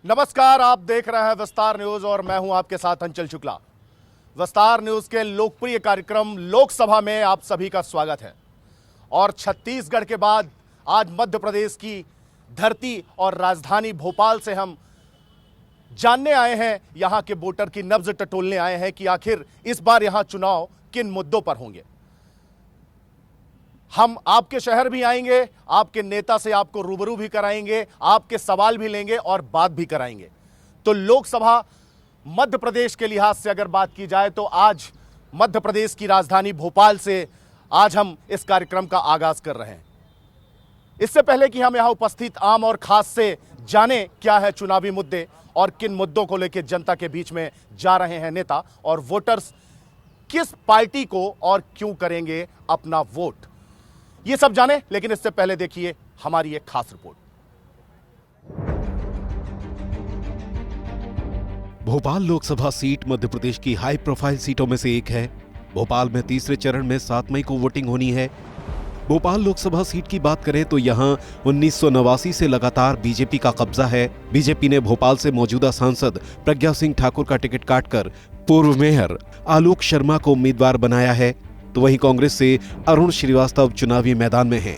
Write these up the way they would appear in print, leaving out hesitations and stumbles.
नमस्कार, आप देख रहे हैं विस्तार न्यूज और मैं हूं आपके साथ अंचल शुक्ला। विस्तार न्यूज के लोकप्रिय कार्यक्रम लोकसभा में आप सभी का स्वागत है। और छत्तीसगढ़ के बाद आज मध्य प्रदेश की धरती और राजधानी भोपाल से हम जानने आए हैं, यहां के वोटर की नब्ज टटोलने आए हैं कि आखिर इस बार यहां चुनाव किन मुद्दों पर होंगे। हम आपके शहर भी आएंगे, आपके नेता से आपको रूबरू भी कराएंगे, आपके सवाल भी लेंगे और बात भी कराएंगे। तो लोकसभा मध्य प्रदेश के लिहाज से अगर बात की जाए तो आज मध्य प्रदेश की राजधानी भोपाल से आज हम इस कार्यक्रम का आगाज कर रहे हैं। इससे पहले कि हम यहां उपस्थित आम और खास से जाने क्या है चुनावी मुद्दे और किन मुद्दों को लेकर जनता के बीच में जा रहे हैं नेता और वोटर्स किस पार्टी को और क्यों करेंगे अपना वोट, ये सब जाने। लेकिन इससे पहले देखिए हमारी एक खास रिपोर्ट। भोपाल लोकसभा सीट मध्य प्रदेश की हाई प्रोफाइल सीटों में से एक है। भोपाल में तीसरे चरण में 7 मई को वोटिंग होनी है। भोपाल लोकसभा सीट की बात करें तो यहां 1989 से लगातार बीजेपी का कब्जा है। बीजेपी ने भोपाल से मौजूदा सांसद प्रज्ञा सिंह ठाकुर का टिकट काटकर पूर्व मेयर आलोक शर्मा को उम्मीदवार बनाया है, तो वहीं कांग्रेस से अरुण श्रीवास्तव चुनावी मैदान में हैं।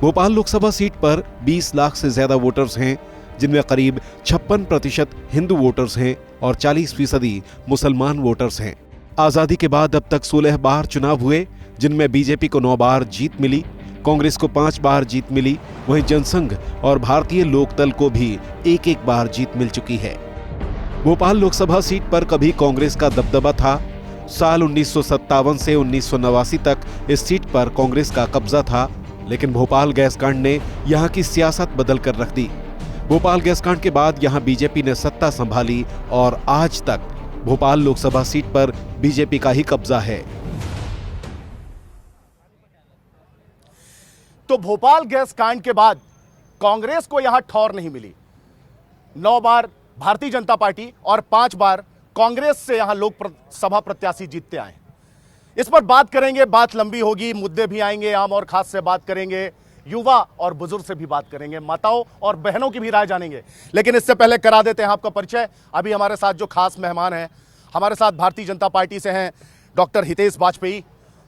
भोपाल लोकसभा सीट पर 20 लाख से ज्यादा वोटर्स हैं, जिनमें करीब 56% हिंदू वोटर्स हैं और 40% मुसलमान वोटर्स हैं। आजादी के बाद अब तक 16 बार चुनाव हुए, जिनमें बीजेपी को 9 बार जीत मिली, कांग्रेस को 5 बार जीत मिली, वहीं जनसंघ और भारतीय लोकदल को भी 1-1 बार जीत मिल चुकी है। भोपाल लोकसभा सीट पर कभी कांग्रेस का दबदबा था। साल 1957 से 1989 तक इस सीट पर कांग्रेस का कब्जा था, लेकिन भोपाल गैस कांड ने यहां की सियासत बदल कर रख दी। भोपाल गैस कांड के बाद यहां बीजेपी ने सत्ता संभाली और आज तक भोपाल लोकसभा सीट पर बीजेपी का ही कब्जा है। तो भोपाल गैस कांड के बाद कांग्रेस को यहां ठौर नहीं मिली। 9 बार भारतीय जनता पार्टी और 5 बार कांग्रेस से यहां लोकसभा प्रत्याशी जीतते आए। इस पर बात करेंगे, बात लंबी होगी, मुद्दे भी आएंगे, आम और खास से बात करेंगे, युवा और बुजुर्ग से भी बात करेंगे, माताओं और बहनों की भी राय जानेंगे। लेकिन इससे पहले करा देते हैं आपका परिचय। अभी हमारे साथ जो खास मेहमान हैं, हमारे साथ भारतीय जनता पार्टी से हैं डॉक्टर हितेश वाजपेयी,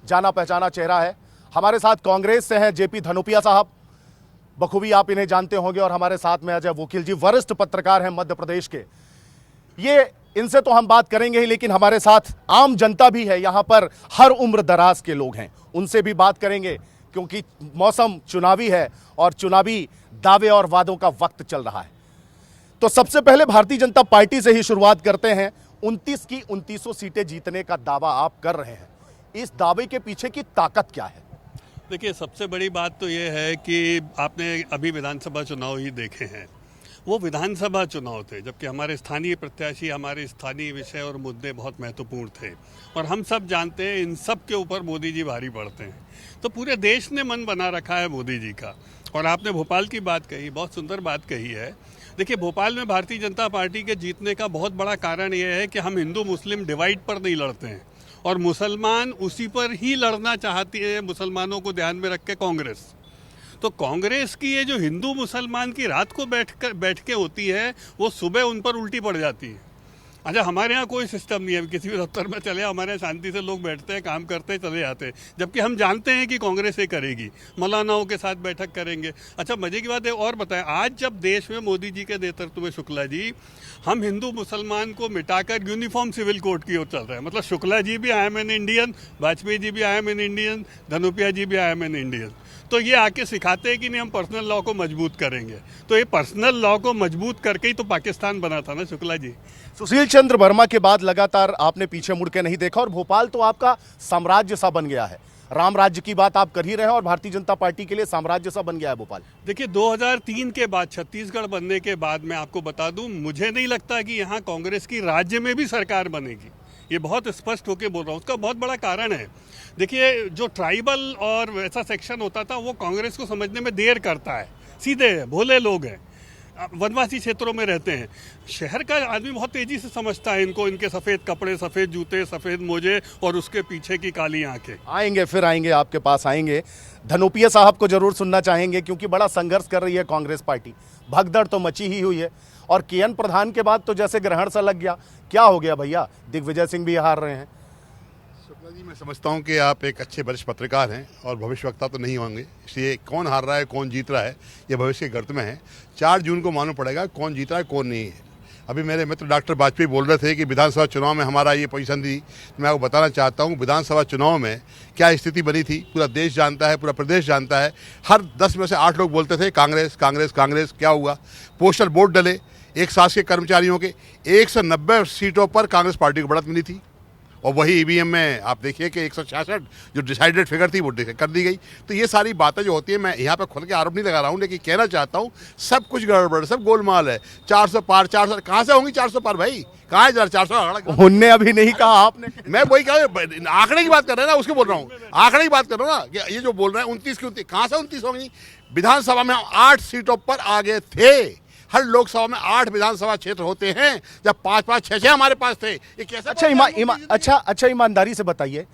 जाना पहचाना चेहरा है। हमारे साथ कांग्रेस से हैं जेपी धनोपिया साहब, बखूबी आप इन्हें जानते होंगे। और हमारे साथ में अजय वकील जी, वरिष्ठ पत्रकार हैं मध्य प्रदेश के। ये इनसे तो हम बात करेंगे ही, लेकिन हमारे साथ आम जनता भी है, यहां पर हर उम्र दराज के लोग हैं, उनसे भी बात करेंगे, क्योंकि मौसम चुनावी है और चुनावी दावे और वादों का वक्त चल रहा है। तो सबसे पहले भारतीय जनता पार्टी से ही शुरुआत करते हैं। 29 की 29 सीटें जीतने का दावा आप कर रहे हैं, इस दावे के पीछे की ताकत क्या है? देखिए, सबसे बड़ी बात तो ये है कि आपने अभी विधानसभा चुनाव ही देखे हैं। वो विधानसभा चुनाव थे, जबकि हमारे स्थानीय प्रत्याशी, हमारे स्थानीय विषय और मुद्दे बहुत महत्वपूर्ण थे और हम सब जानते हैं इन सब के ऊपर मोदी जी भारी पड़ते हैं। तो पूरे देश ने मन बना रखा है मोदी जी का। और आपने भोपाल की बात कही, बहुत सुंदर बात कही है। देखिए, भोपाल में भारतीय जनता पार्टी के जीतने का बहुत बड़ा कारण यह है कि हम हिंदू मुस्लिम डिवाइड पर नहीं लड़ते हैं और मुसलमान उसी पर ही लड़ना चाहती है, मुसलमानों को ध्यान में रख के कांग्रेस। तो कांग्रेस की ये जो हिंदू मुसलमान की रात को बैठ के होती है, वो सुबह उन पर उल्टी पड़ जाती है। अच्छा, हमारे यहाँ कोई सिस्टम नहीं है, किसी भी दफ्तर में चले, हमारे यहाँ शांति से लोग बैठते हैं, काम करते हैं, चले जाते हैं, जबकि हम जानते हैं कि कांग्रेस ये करेगी, मौलानाओं के साथ बैठक करेंगे। अच्छा, मजे की बात है और बताएं, आज जब देश में मोदी जी के नेतृत्व में शुक्ला जी, हम हिंदू मुसलमान को मिटाकर यूनिफॉर्म सिविल कोड की ओर चल रहे हैं। मतलब शुक्ला जी भी I am an Indian, Vajpayee ji भी I am an Indian, Dhanopia ji भी आई एम एन इंडियन। तो ये आके सिखाते हैं कि नहीं, हम पर्सनल लॉ को मजबूत करेंगे। तो ये पर्सनल लॉ को मजबूत करके ही तो पाकिस्तान बना था ना शुक्ला जी। सुशील चंद्र वर्मा के बाद लगातार आपने पीछे मुड़ के नहीं देखा और भोपाल तो आपका साम्राज्य सा बन गया है। राम राज्य की बात आप कर ही रहे हैं और भारतीय जनता पार्टी के लिए साम्राज्य सा बन गया है भोपाल। देखिए, 2003 के बाद, छत्तीसगढ़ बनने के बाद, मैं आपको बता दूं, मुझे नहीं लगता कि यहाँ कांग्रेस की राज्य में भी सरकार बनेगी। ये बहुत स्पष्ट होकर बोल रहा हूँ। उसका बहुत बड़ा कारण है, देखिए, जो ट्राइबल और ऐसा सेक्शन होता था वो कांग्रेस को समझने में देर करता है। सीधे भोले लोग हैं। वनवासी क्षेत्रों में रहते हैं। शहर का आदमी बहुत तेजी से समझता है इनको, इनके सफ़ेद कपड़े, सफ़ेद जूते, सफ़ेद मोजे और उसके पीछे की काली आंखें। आएंगे, फिर आएंगे, आपके पास आएंगे। धनोपिया साहब को जरूर सुनना चाहेंगे क्योंकि बड़ा संघर्ष कर रही है कांग्रेस पार्टी, भगदड़ तो मची ही हुई है। और केएन प्रधान के बाद तो जैसे ग्रहण सा लग गया। क्या हो गया भैया, दिग्विजय सिंह भी हार रहे हैं। शुक्ला जी, मैं समझता हूं कि आप एक अच्छे वरिष्ठ पत्रकार हैं और भविष्यवक्ता तो नहीं होंगे, इसलिए कौन हार रहा है कौन जीत रहा है ये भविष्य के गर्त में है। 4 जून को मालूम पड़ेगा कौन जीत रहा है कौन नहीं है। अभी मेरे मित्र डॉक्टर वाजपेयी बोल रहे थे कि विधानसभा चुनाव में हमारा ये पोजीशन थी। मैं आपको बताना चाहता हूँ विधानसभा चुनाव में क्या स्थिति बनी थी पूरा देश जानता है, पूरा प्रदेश जानता है। हर 10 में से 8 लोग बोलते थे कांग्रेस कांग्रेस कांग्रेस। क्या हुआ, पोस्टल बोर्ड डले एक शासकीय कर्मचारियों के, 190 सीटों पर कांग्रेस पार्टी को बढ़त मिली थी। और वही ईवीएम में आप देखिए कि 166 जो डिसाइडेड फिगर थी वो कर दी गई। तो ये सारी बातें जो होती है, मैं यहाँ पे खुल के आरोप नहीं लगा रहा हूँ, लेकिन कहना चाहता हूँ सब कुछ गड़बड़, सब गोलमाल है। 400 पार, 400 कहाँ से होंगी 400 पार भाई, कहाँ है 400? उनने अभी नहीं कहा, आपने। मैं वही कहा, आंकड़े की बात कर रहे हैं ना, उसकी बोल रहा हूँ, आंकड़े की बात कर रहा हूँ ना। ये जो बोल रहे हैं 29 की 29, कहाँ से 29 होंगी? विधानसभा में 8 सीटों पर आगे थे। हर लोकसभा में 8 विधानसभा क्षेत्र होते हैं, जब 5-5, 6-6 हमारे पास थे। ये कैसे? अच्छा, ईमानदारी से बताइए,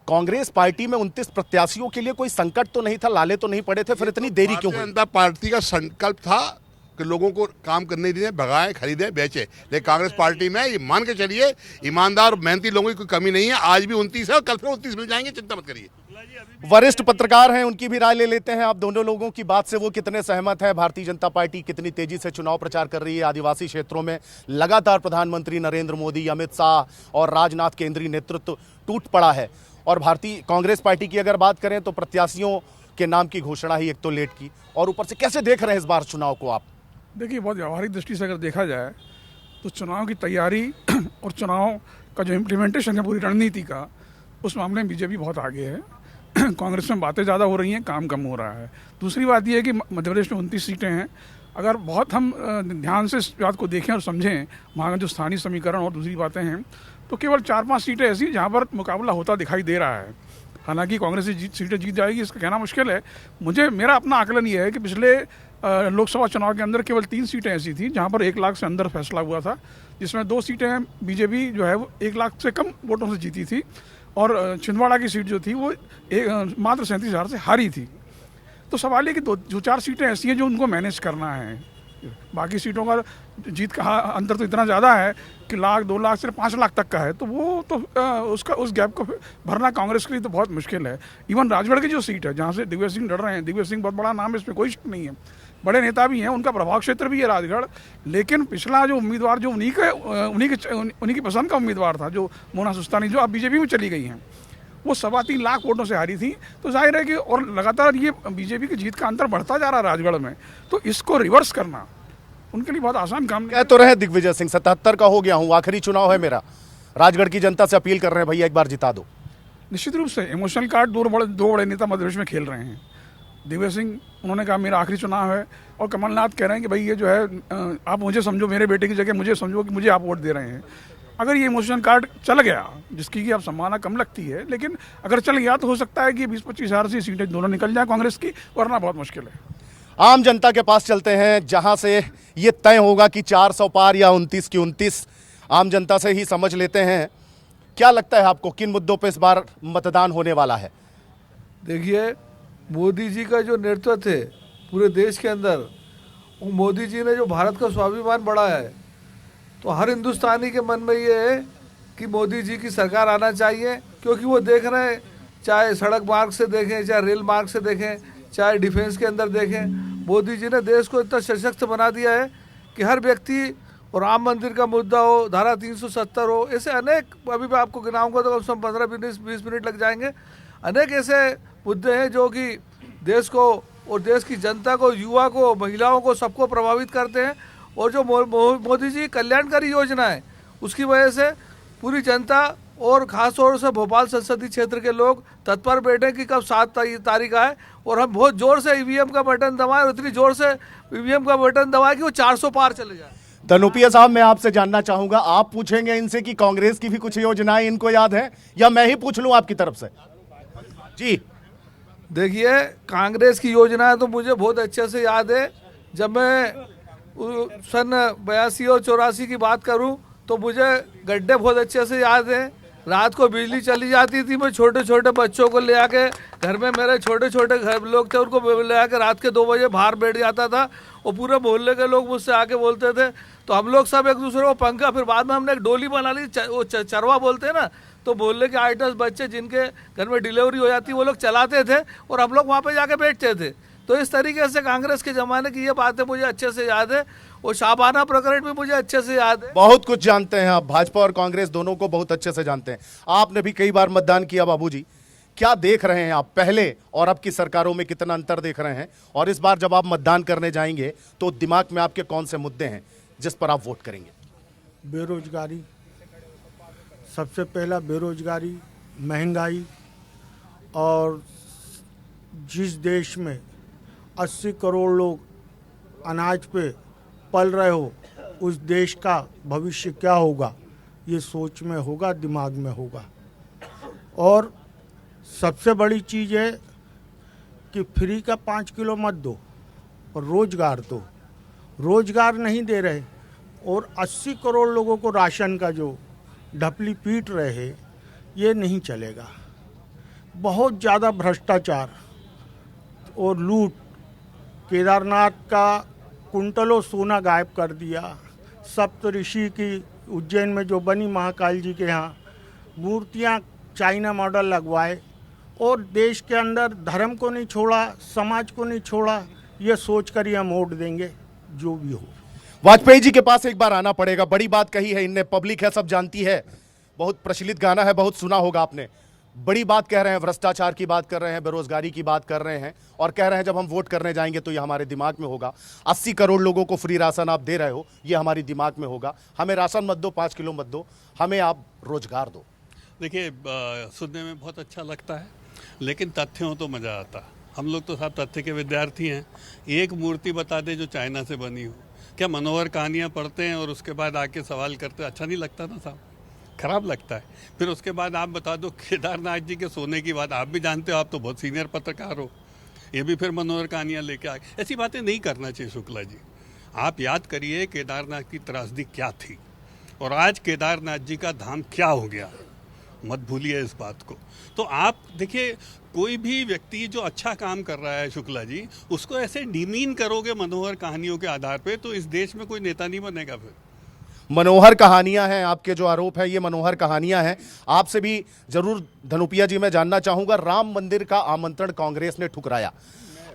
कांग्रेस पार्टी में 29 प्रत्याशियों के लिए कोई संकट तो नहीं था, लाले तो नहीं पड़े थे, फिर इतनी देरी क्यों हुई? जनता पार्टी का संकल्प था कि लोगों को काम करने दिए, भगाए, खरीदे, बेचे। लेकिन कांग्रेस पार्टी में ये मान के चलिए ईमानदार मेहनती लोगों की कोई कमी नहीं है। आज भी 29 है और कल फिर 29 मिल जाएंगे, चिंता मत करिए। वरिष्ठ पत्रकार हैं, उनकी भी राय ले लेते हैं। आप दोनों लोगों की बात से वो कितने सहमत हैं? भारतीय जनता पार्टी कितनी तेजी से चुनाव प्रचार कर रही है? आदिवासी क्षेत्रों में लगातार प्रधानमंत्री नरेंद्र मोदी, अमित शाह और राजनाथ केंद्रीय नेतृत्व टूट पड़ा है। और भारतीय कांग्रेस पार्टी की अगर बात करें तो प्रत्याशियों के नाम की घोषणा ही एक तो लेट की, और ऊपर से कैसे देख रहे हैं इस बार चुनाव को आप? देखिए, बहुत व्यावहारिक दृष्टि से अगर देखा जाए तो चुनाव की तैयारी और चुनाव का जो इम्प्लीमेंटेशन है पूरी रणनीति का, उस मामले में बीजेपी बहुत आगे है। कांग्रेस में बातें ज़्यादा हो रही हैं, काम कम हो रहा है। दूसरी बात यह है कि मध्य प्रदेश में 29 सीटें हैं। अगर बहुत हम ध्यान से इस बात को देखें और समझें, वहाँ का जो स्थानीय समीकरण और दूसरी बातें हैं, तो केवल 4-5 सीटें ऐसी जहाँ पर मुकाबला होता दिखाई दे रहा है। हालांकि कांग्रेस सीटें जीत जाएगी इसका कहना मुश्किल है। मेरा अपना आकलन ये है कि पिछले लोकसभा चुनाव के अंदर केवल 3 सीटें ऐसी थी जहाँ पर 1 लाख से अंदर फैसला हुआ था, जिसमें 2 सीटें बीजेपी जो है वो 1 लाख से कम वोटों से जीती थी, और छिंदवाड़ा की सीट जो थी वो मात्र 37,000 से हारी थी। तो सवाल ये कि 2-4 सीटें ऐसी हैं जो उनको मैनेज करना है। बाकी सीटों का जीत का अंतर तो इतना ज़्यादा है कि 1 लाख, 2 लाख, सिर्फ 5 लाख तक का है। तो वो तो उस गैप को भरना कांग्रेस के लिए तो बहुत मुश्किल है। इवन राजगढ़ की जो सीट है जहाँ से दिग्विजय सिंह लड़ रहे हैं, दिग्विजय सिंह बहुत बड़ा नाम है, इसमें कोई शक नहीं है, बड़े नेता भी हैं, उनका प्रभाव क्षेत्र भी है राजगढ़। लेकिन पिछला जो उम्मीदवार जो उन्हीं की पसंद का उम्मीदवार था, जो मोना सुस्तानी, जो अब बीजेपी में चली गई हैं, वो 3.25 लाख वोटों से हारी थी। तो जाहिर है कि और लगातार ये बीजेपी की जीत का अंतर बढ़ता जा रहा है राजगढ़ में, तो इसको रिवर्स करना उनके लिए बहुत आसान काम नहीं। कह तो रहे दिग्विजय सिंह 77 का हो गया हूँ, आखिरी चुनाव है मेरा, राजगढ़ की जनता से अपील कर रहे हैं भैया एक बार जिता दो। निश्चित रूप से इमोशनल कार्ड दो बड़े नेता मध्य प्रदेश में खेल रहे हैं। दिग्विजय सिंह, उन्होंने कहा मेरा आखिरी चुनाव है, और कमलनाथ कह रहे हैं कि भाई ये जो है आप मुझे समझो, मेरे बेटे की जगह मुझे समझो कि मुझे आप वोट दे रहे हैं। अगर ये इमोशनल कार्ड चल गया, जिसकी कि अब संभावना कम लगती है, लेकिन अगर चल गया तो हो सकता है कि 20-25 हज़ार से सीटें दोनों निकल जाए कांग्रेस की, वरना बहुत मुश्किल है। आम जनता के पास चलते हैं जहां से ये तय होगा कि 400 पार या 29 की 29। आम जनता से ही समझ लेते हैं, क्या लगता है आपको किन मुद्दों पर इस बार मतदान होने वाला है? देखिए, मोदी जी का जो नेतृत्व थे पूरे देश के अंदर, वो मोदी जी ने जो भारत का स्वाभिमान बढ़ाया है, तो हर हिंदुस्तानी के मन में ये है कि मोदी जी की सरकार आना चाहिए। क्योंकि वो देख रहे हैं, चाहे सड़क मार्ग से देखें, चाहे रेल मार्ग से देखें, चाहे डिफेंस के अंदर देखें, मोदी जी ने देश को इतना सशक्त बना दिया है कि हर व्यक्ति, और राम मंदिर का मुद्दा हो, धारा 370 हो, ऐसे अनेक, अभी मैं आपको गिनाऊंगा तो कम से कम 15-20 मिनट लग जाएंगे। अनेक ऐसे मुद्दे हैं जो कि देश को और देश की जनता को, युवा को, महिलाओं को, सबको प्रभावित करते हैं। और जो मोदी जी कल्याणकारी योजना है, उसकी वजह से पूरी जनता और खास तौर से भोपाल संसदीय क्षेत्र के लोग तत्पर बैठे कि कब 7 तारीख आए, और हम बहुत जोर से ईवीएम का बटन दबाएं, और इतनी जोर से ईवीएम का बटन दबाएं कि वो 400 पार चले जाए। धनोपिया साहब, मैं आपसे जानना चाहूंगा, आप पूछेंगे इनसे कि कांग्रेस की भी कुछ योजनाएं इनको याद है, या मैं ही पूछ लूं आपकी तरफ से? जी देखिए, कांग्रेस की योजनाएं तो मुझे बहुत अच्छे से याद है। जब मैं सन 82 और 84 की बात करूं तो मुझे गड्ढे बहुत अच्छे से याद है। रात को बिजली चली जाती थी, मैं छोटे छोटे बच्चों को ले आके, घर में मेरे छोटे छोटे घर लोग थे, उनको ले आके रात के 2 बजे बाहर बैठ जाता था और पूरे मोहल्ले के लोग मुझसे आके बोलते थे, तो हम लोग सब एक दूसरे को पंखा, फिर बाद में हमने एक डोली बना ली, वो चरवा बोलते हैं ना, तो मोहल्ले के 8-10 बच्चे जिनके घर में डिलीवरी हो जाती वो लोग चलाते थे और हम लोग वहाँ पे जाके बैठते थे। तो इस तरीके से कांग्रेस के ज़माने की ये बातें मुझे अच्छे से याद है और शाबाना प्रकरण भी मुझे अच्छे से याद है। बहुत कुछ जानते हैं आप, भाजपा और कांग्रेस दोनों को बहुत अच्छे से जानते हैं। आपने भी कई बार मतदान किया बाबूजी, क्या देख रहे हैं आप पहले और अब की सरकारों में, कितना अंतर देख रहे हैं? और इस बार जब आप मतदान करने जाएंगे तो दिमाग में आपके कौन से मुद्दे हैं जिस पर आप वोट करेंगे? बेरोजगारी, सबसे पहला बेरोजगारी, महंगाई, और जिस देश में 80 करोड़ लोग अनाज पे पल रहे हो, उस देश का भविष्य क्या होगा, ये सोच में होगा, दिमाग में होगा। और सबसे बड़ी चीज़ है कि फ्री का 5 किलो मत दो और रोजगार दो। रोजगार नहीं दे रहे और 80 करोड़ लोगों को राशन का जो ढपली पीट रहे हैं, ये नहीं चलेगा। बहुत ज़्यादा भ्रष्टाचार और लूट, केदारनाथ का कुंटलों सोना गायब कर दिया। सप्तऋषि की उज्जैन में जो बनी महाकाल जी के यहाँ मूर्तियाँ चाइना मॉडल लगवाए और देश के अंदर धर्म को नहीं छोड़ा, समाज को नहीं छोड़ा। ये सोच कर ही हम वोट देंगे जो भी हो। वाजपेयी जी के पास एक बार आना पड़ेगा। बड़ी बात कही है इनने, पब्लिक है, सब जानती है, बहुत प्रचलित गाना है, बहुत सुना होगा आपने। बड़ी बात कह रहे हैं, भ्रष्टाचार की बात कर रहे हैं, बेरोजगारी की बात कर रहे हैं और कह रहे हैं जब हम वोट करने जाएंगे तो ये हमारे दिमाग में होगा। 80 करोड़ लोगों को फ्री राशन आप दे रहे हो, ये हमारी दिमाग में होगा। हमें राशन मत दो, 5 किलो मत दो, हमें आप रोजगार दो। देखिए, सुनने में बहुत अच्छा लगता है लेकिन तथ्य हो तो मज़ा आता। हम लोग तो सब तथ्य के विद्यार्थी हैं। एक मूर्ति बता दे जो चाइना से बनी हो, क्या मनोहर कहानियाँ पढ़ते हैं और उसके बाद आके सवाल करते हैं? अच्छा नहीं लगता ना साहब, खराब लगता है। फिर उसके बाद आप बता दो केदारनाथ जी के सोने की बात, आप भी जानते हो, आप तो बहुत सीनियर पत्रकार हो, ये भी फिर मनोहर कहानियाँ लेके आए। ऐसी बातें नहीं करना चाहिए शुक्ला जी। आप याद करिए केदारनाथ की त्रासदी क्या थी और आज केदारनाथ जी का धाम क्या हो गया, मत भूलिए इस बात को। तो आप देखिए, कोई भी व्यक्ति जो अच्छा काम कर रहा है शुक्ला जी, उसको ऐसे डिमीन करोगे मनोहर कहानियों के आधार पे, तो इस देश में कोई नेता नहीं बनेगा। फिर मनोहर कहानियां हैं, आपके जो आरोप है ये मनोहर कहानियां हैं। आपसे भी जरूर धनुपिया जी मैं जानना चाहूंगा, राम मंदिर का आमंत्रण कांग्रेस ने ठुकराया।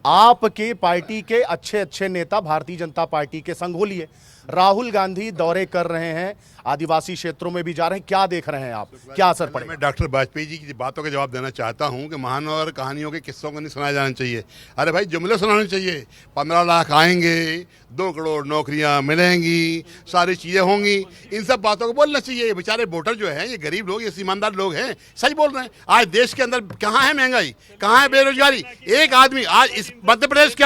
आपके पार्टी के अच्छे अच्छे नेता भारतीय जनता पार्टी के संघोलिए राहुल गांधी दौरे कर रहे हैं, आदिवासी क्षेत्रों में भी जा रहे हैं, क्या देख रहे हैं आप, क्या असर पड़ेगा? मैं डॉक्टर वाजपेयी जी की बातों का जवाब देना चाहता हूं कि महानवर कहानियों के किस्सों को नहीं सुनाया जाना चाहिए। अरे भाई, जुमले सुनाने चाहिए। 15 लाख आएंगे, 2 करोड़ नौकरियां मिलेंगी, सारी चीज़ें होंगी, इन सब बातों को बोलना चाहिए। ये बेचारे वोटर जो हैं, ये गरीब लोग, ये ईमानदार लोग हैं, सच बोल रहे हैं। आज देश के अंदर कहाँ है महंगाई, कहाँ है बेरोजगारी? एक आदमी आज इस मध्य प्रदेश के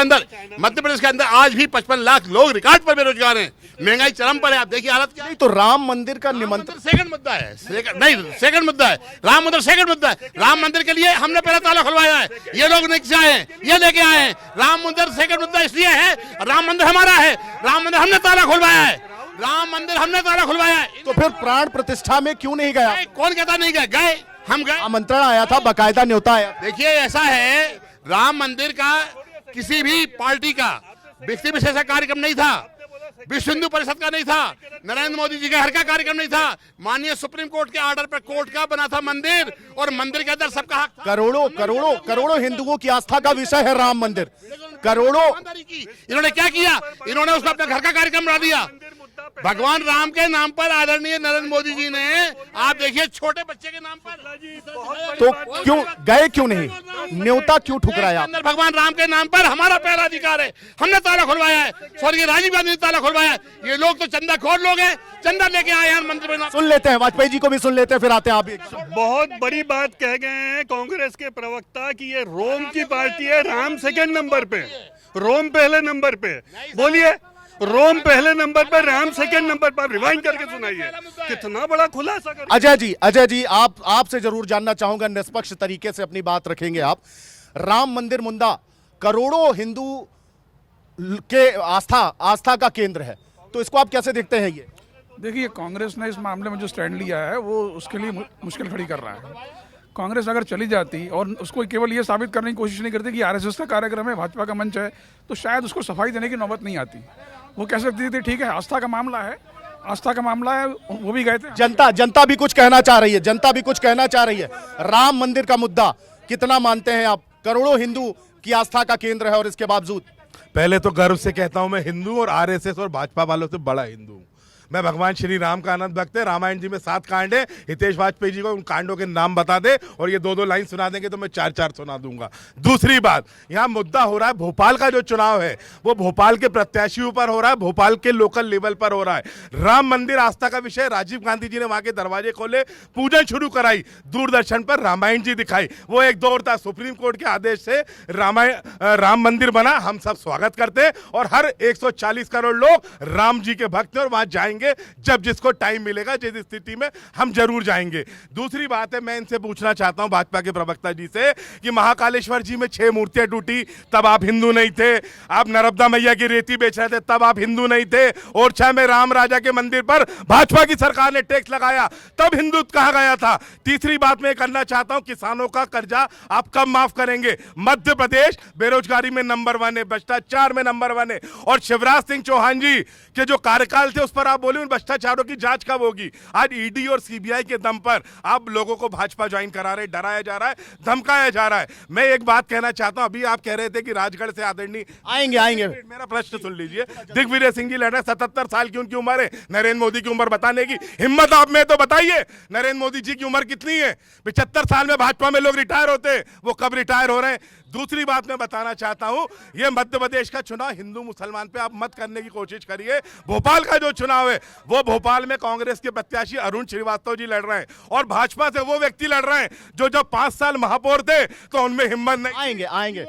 अंदर आज भी 55 लाख लोग रिकॉर्ड पर बेरोजगार हैं। महंगाई चरम पर है। आप देखिए हालत क्या है। तो राम मंदिर का निमंत्रण सेकंड मुद्दा है, सेकंड मुद्दा है। राम मंदिर सेकंड मुद्दा है। राम मंदिर के लिए हमने पहले ताला खुलवाया है, ये लोग नहीं आए हैं, ये लेके आए हैं। राम मंदिर सेकंड मुद्दा इसलिए है, राम मंदिर हमारा है, राम मंदिर हमने ताला खुलवाया है, राम मंदिर हमने ताला खुलवाया है। तो फिर प्राण प्रतिष्ठा में क्यों नहीं गया? कौन कहता नहीं गए? गए, हम गए। आमंत्रण आया था, बाकायदा न्योता आया। देखिए, ऐसा है, राम मंदिर का किसी भी पार्टी का व्यक्ति विशेष का कार्यक्रम नहीं था, विश्व हिंदू परिषद का नहीं था, नरेंद्र मोदी जी के घर का कार्यक्रम नहीं था। माननीय सुप्रीम कोर्ट के ऑर्डर पर कोर्ट का बना था मंदिर, और मंदिर के अंदर सबका हक था। करोड़ों हिंदुओं की आस्था का विषय है राम मंदिर। करोड़ों इन्होंने क्या किया? इन्होंने उसको अपने घर का कार्यक्रम बना दिया। भगवान राम के नाम पर आदरणीय नरेंद्र मोदी जी ने, आप देखिए, छोटे बच्चे के नाम पर, तो क्यों गए, क्यों नहीं? न्योता क्यों ठुकराया? अंदर भगवान राम के नाम पर हमारा पहला अधिकार है, हमने ताला खुलवाया है, स्वर्गीय राजीव गांधी ने ताला खुलवाया है। ये लोग तो चंदाखोर लोग हैं, चंदा लेके आए हैं मंदिर में। सुन लेते हैं, वाजपेयी जी को भी सुन लेते हैं, फिर आते हैं आप भी। बहुत बड़ी बात कह गए हैं कांग्रेस के प्रवक्ता कि ये रोम की पार्टी है, राम सेकंड नंबर पे, रोम पहले नंबर पे। बोलिए, रोम पहले नंबर पर, राम सेकंड नंबर पर। रिवाइंड करके सुनाइए, कितना बड़ा खुलासा कर। अजय जी आपसे जरूर जानना चाहूंगा, निष्पक्ष तरीके से अपनी बात रखेंगे आप। राम मंदिर मुद्दा, करोड़ों हिंदू के आस्था का केंद्र है। तो इसको आप कैसे देखते हैं? ये देखिए, कांग्रेस ने इस मामले में जो स्टैंड लिया है वो उसके लिए मुश्किल खड़ी कर रहा है। कांग्रेस अगर चली जाती और उसको केवल ये साबित करने की कोशिश नहीं करती कि आरएसएस का कार्यक्रम है, भाजपा का मंच है, तो शायद उसको सफाई देने की नौबत नहीं आती। वो कह सकती थी ठीक है, आस्था का मामला है, वो भी गए थे। जनता भी कुछ कहना चाह रही है, जनता भी कुछ कहना चाह रही है। राम मंदिर का मुद्दा कितना मानते हैं आप? करोड़ों हिंदू की आस्था का केंद्र है और इसके बावजूद। पहले तो गर्व से कहता हूं मैं हिंदू और आरएसएस और भाजपा वालों से बड़ा हिंदू हूं। मैं भगवान श्री राम का आनंद भक्त है। रामायण जी में 7 कांड है। हितेश वाजपेयी जी को उन कांडों के नाम बता दे और ये 2-2 लाइन सुना देंगे तो मैं 4-4 सुना दूंगा। दूसरी बात, यहाँ मुद्दा हो रहा है भोपाल का जो चुनाव है वो भोपाल के प्रत्याशियों पर हो रहा है, भोपाल के लोकल लेवल पर हो रहा है। राम मंदिर आस्था का विषय, राजीव गांधी जी ने वहां के दरवाजे खोले, पूजन शुरू कराई, दूरदर्शन पर रामायण जी दिखाई। वो एक दौर था, सुप्रीम कोर्ट के आदेश से राम मंदिर बना। हम सब स्वागत करते और हर 140 करोड़ लोग राम जी के भक्त हैं और वहां जाएंगे जब जिसको टाइम मिलेगा, जिस स्थिति में हम जरूर जाएंगे। दूसरी बात है, मैं इनसे पूछना चाहता हूं भाजपा के प्रवक्ता जी से कि महाकालेश्वर जी में 6 मूर्तियां टूटी, तब आप हिंदू नहीं थे। आप नर्मदा मैया की रेती बेच रहे थे, तब आप हिंदू नहीं थे। ओरछा में राम राजा के मंदिर पर भाजपा की सरकार ने टैक्स लगाया, तब हिंदुत्व कहा गया था। तीसरी बात मैं करना चाहता हूं, किसानों का कर्जा आप कब माफ करेंगे? मध्य प्रदेश बेरोजगारी में नंबर 1 है, भ्रष्टाचार में नंबर 1 है। और शिवराज सिंह चौहान जी के जो कार्यकाल थे उस पर आप बोले उन भ्रष्टाचारों की जांच कब होगी? आज ईडी और सीबीआई के दम पर आप लोगों को भाजपा ज्वाइन करा रहे, डराया जा रहा है, धमकाया जा रहा है। मैं एक बात कहना चाहता हूं, अभी आप कह रहे थे कि राजगढ़ से आदरणीय आएंगे। मेरा प्रश्न सुन लीजिए। दिग्विजय सिंह जी लड़ रहे, 77 साल की उनकी उम्र है। नरेंद्र मोदी की उम्र बताने की हिम्मत आप में तो बताइए, नरेंद्र मोदी जी की उम्र कितनी है? 75 साल में भाजपा में लोग रिटायर होते हैं, वो कब रिटायर हो रहे हैं? दूसरी बात मैं बताना चाहता हूं, ये मध्य प्रदेश का चुनाव हिंदू मुसलमान पे आप मत करने की कोशिश करिए। भोपाल का जो चुनाव है वो भोपाल में कांग्रेस के प्रत्याशी अरुण श्रीवास्तव जी लड़ रहे हैं और भाजपा से वो व्यक्ति लड़ रहे हैं जो जब 5 साल महापौर थे तो उनमें हिम्मत नहीं। आएंगे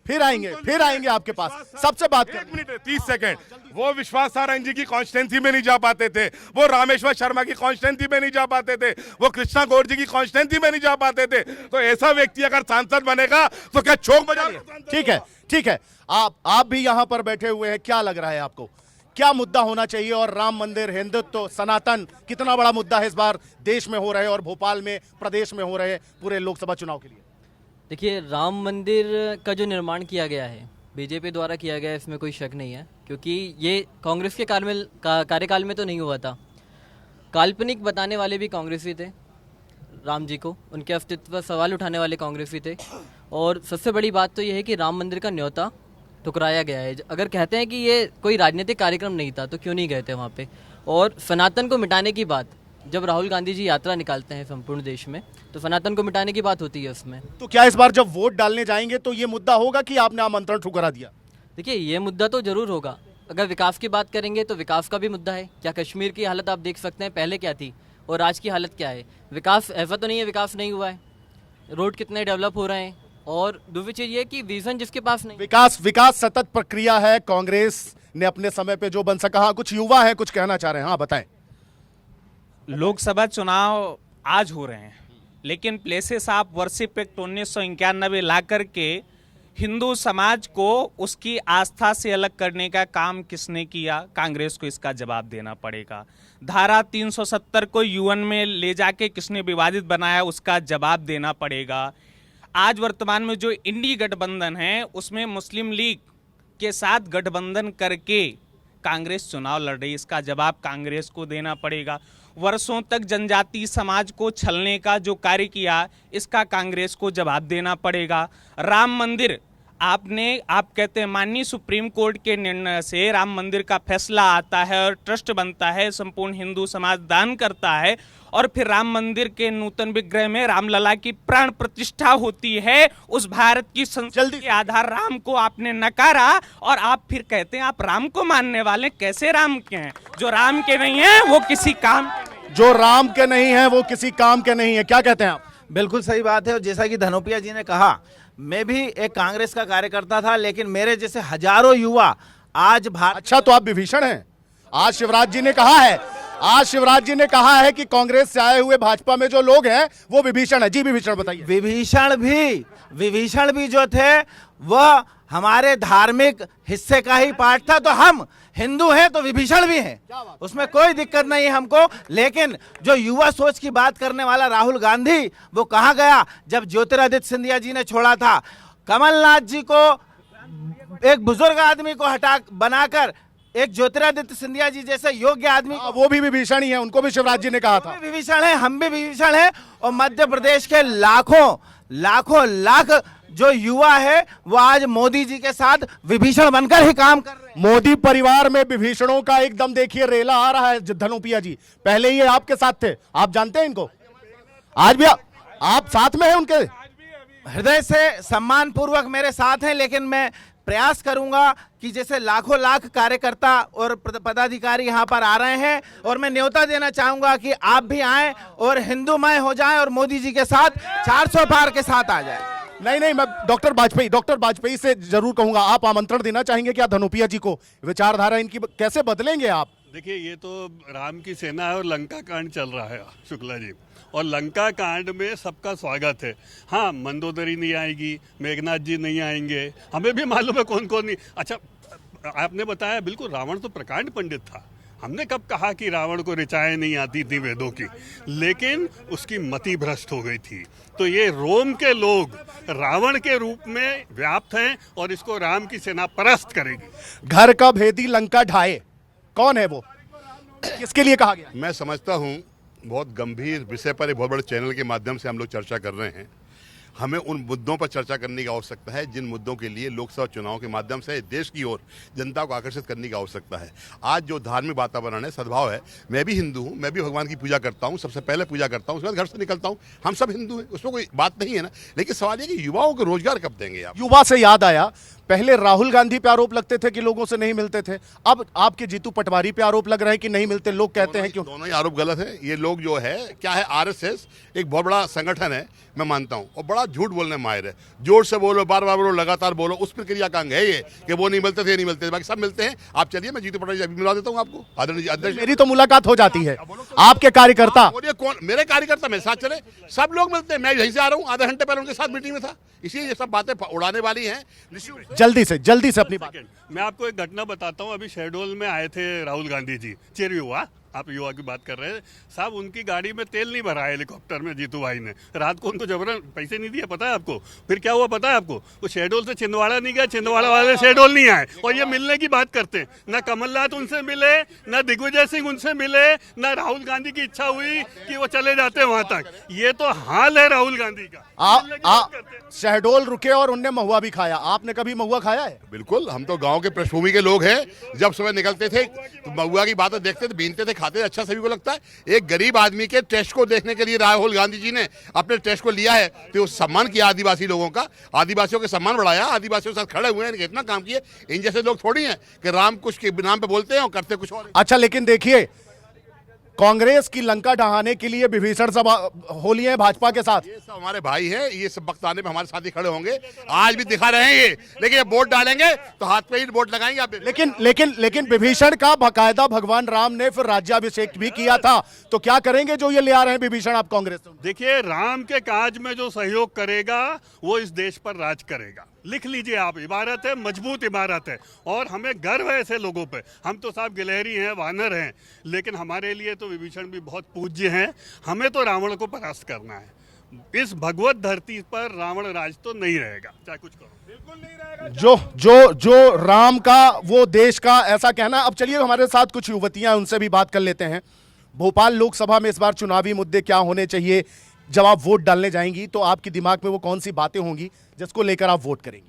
फिर आएंगे आपके पास। सबसे बात कर, 1 मिनट 30 सेकंड। वो विश्वास सारंग जी की कॉन्स्टिट्यूंसी में नहीं जा पाते थे, वो रामेश्वर शर्मा की कॉन्स्टिट्यूंसी में नहीं जा पाते थे, वो कृष्णा गौर जी की कॉन्स्टिट्यूंसी में नहीं जा पाते थे। तो ऐसा व्यक्ति अगर सांसद बनेगा तो क्या चौक बजा? ठीक है। आप भी यहां पर बैठे हुए हैं, क्या लग रहा है आपको? क्या मुद्दा होना चाहिए? और राम मंदिर, हिंदुत्व, सनातन कितना बड़ा मुद्दा है इस बार देश में हो रहे और भोपाल में, प्रदेश में हो रहे पूरे लोकसभा चुनाव के लिए? देखिए, राम मंदिर का जो निर्माण किया गया है बीजेपी द्वारा किया गया है, इसमें कोई शक नहीं है, क्योंकि ये कांग्रेस के कार्यकाल में तो नहीं हुआ था। काल्पनिक बताने वाले भी कांग्रेसी थे, राम जी को, उनके अस्तित्व पर सवाल उठाने वाले कांग्रेसी थे। और सबसे बड़ी बात तो ये है कि राम मंदिर का न्योता ठुकराया गया है। अगर कहते हैं कि ये कोई राजनीतिक कार्यक्रम नहीं था तो क्यों नहीं गए थे वहाँ पे? और सनातन को मिटाने की बात, जब राहुल गांधी जी यात्रा निकालते हैं संपूर्ण देश में, तो सनातन को मिटाने की बात होती है उसमें। तो क्या इस बार जब वोट डालने जाएंगे तो ये मुद्दा होगा कि आपने आमंत्रण ठुकरा दिया? देखिए, ये मुद्दा तो जरूर होगा। अगर विकास की बात करेंगे तो विकास का भी मुद्दा है। क्या कश्मीर की हालत आप देख सकते हैं, पहले क्या थी और आज की हालत क्या है? विकास ऐसा तो नहीं है विकास नहीं हुआ है, रोड कितने डेवलप हो रहे हैं। और दूसरी चीज ये कि विजन जिसके पास नहीं, विकास सतत प्रक्रिया है। कांग्रेस ने अपने समय पे जो बन सका। कुछ युवा है, कुछ कहना चाह रहे हैं, हाँ बताएं। लोकसभा चुनाव आज हो रहे हैं, लेकिन प्लेसेस ऑफ वर्शिप एक्ट 1991 ला करके हिंदू समाज को उसकी आस्था से अलग करने का काम किसने किया? कांग्रेस को इसका जवाब देना पड़ेगा। धारा 370 को यूएन में ले जाके किसने विवादित बनाया? उसका जवाब देना पड़ेगा। आज वर्तमान में जो इंडी गठबंधन है उसमें मुस्लिम लीग के साथ गठबंधन करके कांग्रेस चुनाव लड़ रही है, इसका जवाब कांग्रेस को देना पड़ेगा। वर्षों तक जनजातीय समाज को छलने का जो कार्य किया, इसका कांग्रेस को जवाब देना पड़ेगा। राम मंदिर आप कहते हैं माननीय सुप्रीम कोर्ट के निर्णय से राम मंदिर का फैसला आता है और ट्रस्ट बनता है, संपूर्ण हिंदू समाज दान करता है और फिर राम मंदिर के नूतन विग्रह में रामलला की प्राण प्रतिष्ठा होती है। उस भारत की संस्कृति के आधार राम को आपने नकारा और आप फिर कहते हैं आप राम को मानने वाले। कैसे राम के हैं? जो राम के नहीं है वो किसी काम जो राम के नहीं है वो किसी काम के नहीं है। क्या कहते हैं आप? बिल्कुल सही बात है। और जैसा कि धनोपिया जी ने कहा, मैं भी एक कांग्रेस का कार्यकर्ता था, लेकिन मेरे जैसे हजारों युवा आज अच्छा, तो आप विभीषण हैं। आज शिवराज जी ने कहा है आज शिवराज जी ने कहा है कि कांग्रेस से आए हुए भाजपा में जो लोग हैं वो विभीषण है। जी विभीषण बताइए। विभीषण भी जो थे वह हमारे धार्मिक हिस्से का ही पार्ट था। तो हम हिंदू हैं तो विभीषण भी हैं, उसमें कोई दिक्कत नहीं है हमको। लेकिन जो युवा सोच की बात करने वाला राहुल गांधी, वो कहाँ गया जब ज्योतिरादित्य सिंधिया जी ने छोड़ा था? कमलनाथ जी को एक बुजुर्ग आदमी को हटा बनाकर एक ज्योतिरादित्य सिंधिया जी जैसे योग्य आदमी, वो भी विभीषण ही है, उनको भी शिवराज जी ने कहा था विभीषण है, हम भी विभीषण है। और मध्य प्रदेश के लाखों लाख जो युवा है वो आज मोदी जी के साथ विभीषण बनकर ही काम कर रहे हैं। मोदी परिवार में विभीषणों का एकदम देखिए रेला आ रहा है। धनोपिया जी पहले ये आपके साथ थे, आप जानते हैं इनको, आज भी आप साथ में हैं उनके? हृदय से सम्मान पूर्वक मेरे साथ हैं, लेकिन मैं प्रयास करूंगा कि जैसे लाखों लाख कार्यकर्ता और पदाधिकारी यहाँ पर आ रहे हैं, और मैं न्योता देना चाहूंगा कि आप भी आएं और हिंदूमय हो जाएं और मोदी जी के साथ 400 पार के साथ आ जाएं। नहीं, मैं डॉक्टर वाजपेयी से जरूर कहूंगा, आप आमंत्रण देना चाहेंगे क्या धनोपिया जी को? विचारधारा इनकी कैसे बदलेंगे आप? देखिए, ये तो राम की सेना है और लंका कांड चल रहा है शुक्ला जी, और लंका कांड में सबका स्वागत है। हाँ, मंदोदरी नहीं आएगी, मेघनाथ जी नहीं आएंगे, हमें भी मालूम है कौन कौन नहीं। अच्छा, आपने बताया बिल्कुल, रावण तो प्रकांड पंडित था। हमने कब कहा कि रावण को ऋचाएं नहीं आती थी वेदों की, लेकिन उसकी मति भ्रष्ट हो गई थी। तो ये रोम के लोग रावण के रूप में व्याप्त हैं और इसको राम की सेना परस्त करेगी। घर का भेदी लंका ढाए, कौन है वो? किसके लिए कहा गया? मैं समझता हूँ बहुत गंभीर विषय पर एक बहुत बड़े चैनल के माध्यम से हम लोग चर्चा कर रहे हैं। हमें उन मुद्दों पर चर्चा करने की आवश्यकता है जिन मुद्दों के लिए लोकसभा चुनाव के माध्यम से देश की ओर जनता को आकर्षित करने की आवश्यकता है। आज जो धार्मिक वातावरण है, सद्भाव है, मैं भी हिंदू हूँ, मैं भी भगवान की पूजा करता हूँ, सबसे पहले पूजा करता हूँ, उसके बाद घर से निकलता हूँ। हम सब हिंदू हैं, उसमें कोई बात नहीं है ना। लेकिन सवाल ये कि युवाओं को रोजगार कब देंगे आप? युवा से याद आया, पहले राहुल गांधी पे आरोप लगते थे कि लोगों से नहीं मिलते थे, अब आपके जीतू पटवारी पे आरोप लग रहा है कि नहीं मिलते। लोग कहते हैं क्यों? दोनों ही आरोप गलत है। ये लोग जो है क्या है, आरएसएस एक बहुत बड़ा संगठन है, मैं मानता हूँ, और बड़ा झूठ बोलने में माहिर है। जोर से बोलो, बार बार बोलो, लगातार बोलो, उस प्रक्रिया का अंग है ये कि वो नहीं मिलते थे, नहीं मिलते थे, बाकी सब मिलते हैं। आप चलिए, मैं जीतू पटवारी अभी मिला देता हूँ आपको। आदरणीय अध्यक्ष, मेरी तो मुलाकात हो जाती है, आपके कार्यकर्ता। कौन? मेरे कार्यकर्ता मेरे साथ चले, सब लोग मिलते हैं। मैं यहीं से आ रहा हूँ, आधे घंटे पहले उनके साथ मीटिंग में था, इसलिए ये सब बातें उड़ाने वाली हैं। जल्दी से अपनी बात। मैं आपको एक घटना बताता हूँ। अभी शहडोल में आए थे राहुल गांधी जी, चेर युवा, आप युवा की बात कर रहे हैं साहब, उनकी गाड़ी में तेल नहीं भरा है हेलीकॉप्टर में जीतू भाई ने। रात को उनको जबरन पैसे नहीं दिए, पता है आपको? फिर क्या हुआ पता है आपको? वो शहडोल से छिंदवाड़ा नहीं गया, छिंदवाड़ा वाले शहडोल नहीं आए, और ये मिलने की बात करते हैं। ना कमलनाथ उनसे मिले, ना दिग्विजय सिंह उनसे मिले, ना राहुल गांधी की इच्छा हुई कि वो चले जाते वहां तक। ये तो हाल है राहुल गांधी का। शहडोल रुके और उनने महुआ भी खाया। आपने कभी महुआ खाया है? बिल्कुल, हम तो गांव के पृष्ठभूमि के लोग हैं। जब सुबह निकलते थे तो महुआ की बातें देखते थे, बीनते थे, खाते थे, अच्छा सभी को लगता है। एक गरीब आदमी के टेस्ट को देखने के लिए राहुल गांधी जी ने अपने टेस्ट को लिया है, तो सम्मान किया आदिवासी लोगों का, आदिवासियों के सम्मान बढ़ाया, आदिवासियों के साथ खड़े हुए हैं, इतना काम किए। इन जैसे लोग थोड़ी हैं कि राम कुछ के नाम पे बोलते हैं और करते कुछ और। अच्छा, लेकिन देखिए, कांग्रेस की लंका ढहाने के लिए विभीषण सब होली है भाजपा के साथ। ये सब हमारे भाई हैं, ये सब वक्त आने में हमारे साथ ही खड़े होंगे। आज भी दिखा रहे हैं ये, लेकिन ये वोट डालेंगे तो हाथ पे ही वोट लगाएंगे आप। लेकिन विभीषण का बाकायदा भगवान राम ने फिर राज्याभिषेक भी किया था, तो क्या करेंगे जो ये ले आ रहे हैं विभीषण आप कांग्रेस से? देखिए, राम के काज में जो सहयोग करेगा वो इस देश पर राज करेगा। लिख लीजिए आप, इबारत है, मजबूत इबारत है, और हमें गर्व है ऐसे लोगों पे। हम तो साहब गिलहरी हैं, वानर हैं, लेकिन हमारे लिए तो विभीषण भी बहुत पूज्य हैं। हमें तो रावण को परास्त करना है। इस भगवत धरती पर रावण राज तो नहीं रहेगा, चाहे कुछ करो, बिल्कुल नहीं रहेगा। जो राम का वो देश का, ऐसा कहना। अब चलिए, हमारे साथ कुछ युवतियां, उनसे भी बात कर लेते हैं। भोपाल लोकसभा में इस बार चुनावी मुद्दे क्या होने चाहिए? जब आप वोट डालने जाएंगी तो आपके दिमाग में वो कौन सी बातें होंगी जिसको लेकर आप वोट करेंगी?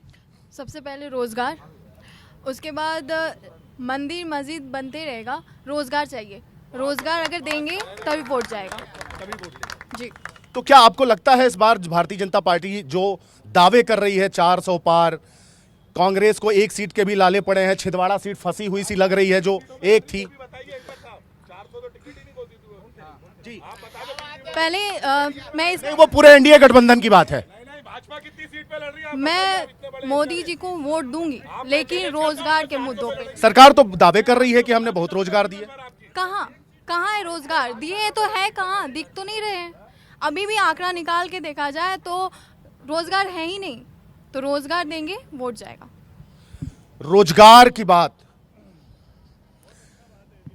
सबसे पहले रोजगार, उसके बाद मंदिर मस्जिद बनते रहेगा, रोजगार चाहिए। रोजगार अगर देंगे तभी वोट जाएगा जी। तो क्या आपको लगता है इस बार भारतीय जनता पार्टी जो दावे कर रही है 400 पार, कांग्रेस को एक सीट के भी लाले पड़े हैं, छिंदवाड़ा सीट फंसी हुई सी लग रही है जो एक थी? पहले मैं वो पूरे एनडीए गठबंधन की बात है। मैं मोदी जी को वोट दूंगी, लेकिन रोजगार के मुद्दों पे। सरकार तो दावे कर रही है कि हमने बहुत रोजगार दिए। कहाँ है रोजगार? दिए तो है कहाँ, दिख तो नहीं रहे हैं। अभी भी आंकड़ा निकाल के देखा जाए तो रोजगार है ही नहीं। तो रोजगार देंगे, वोट जाएगा। रोजगार की बात,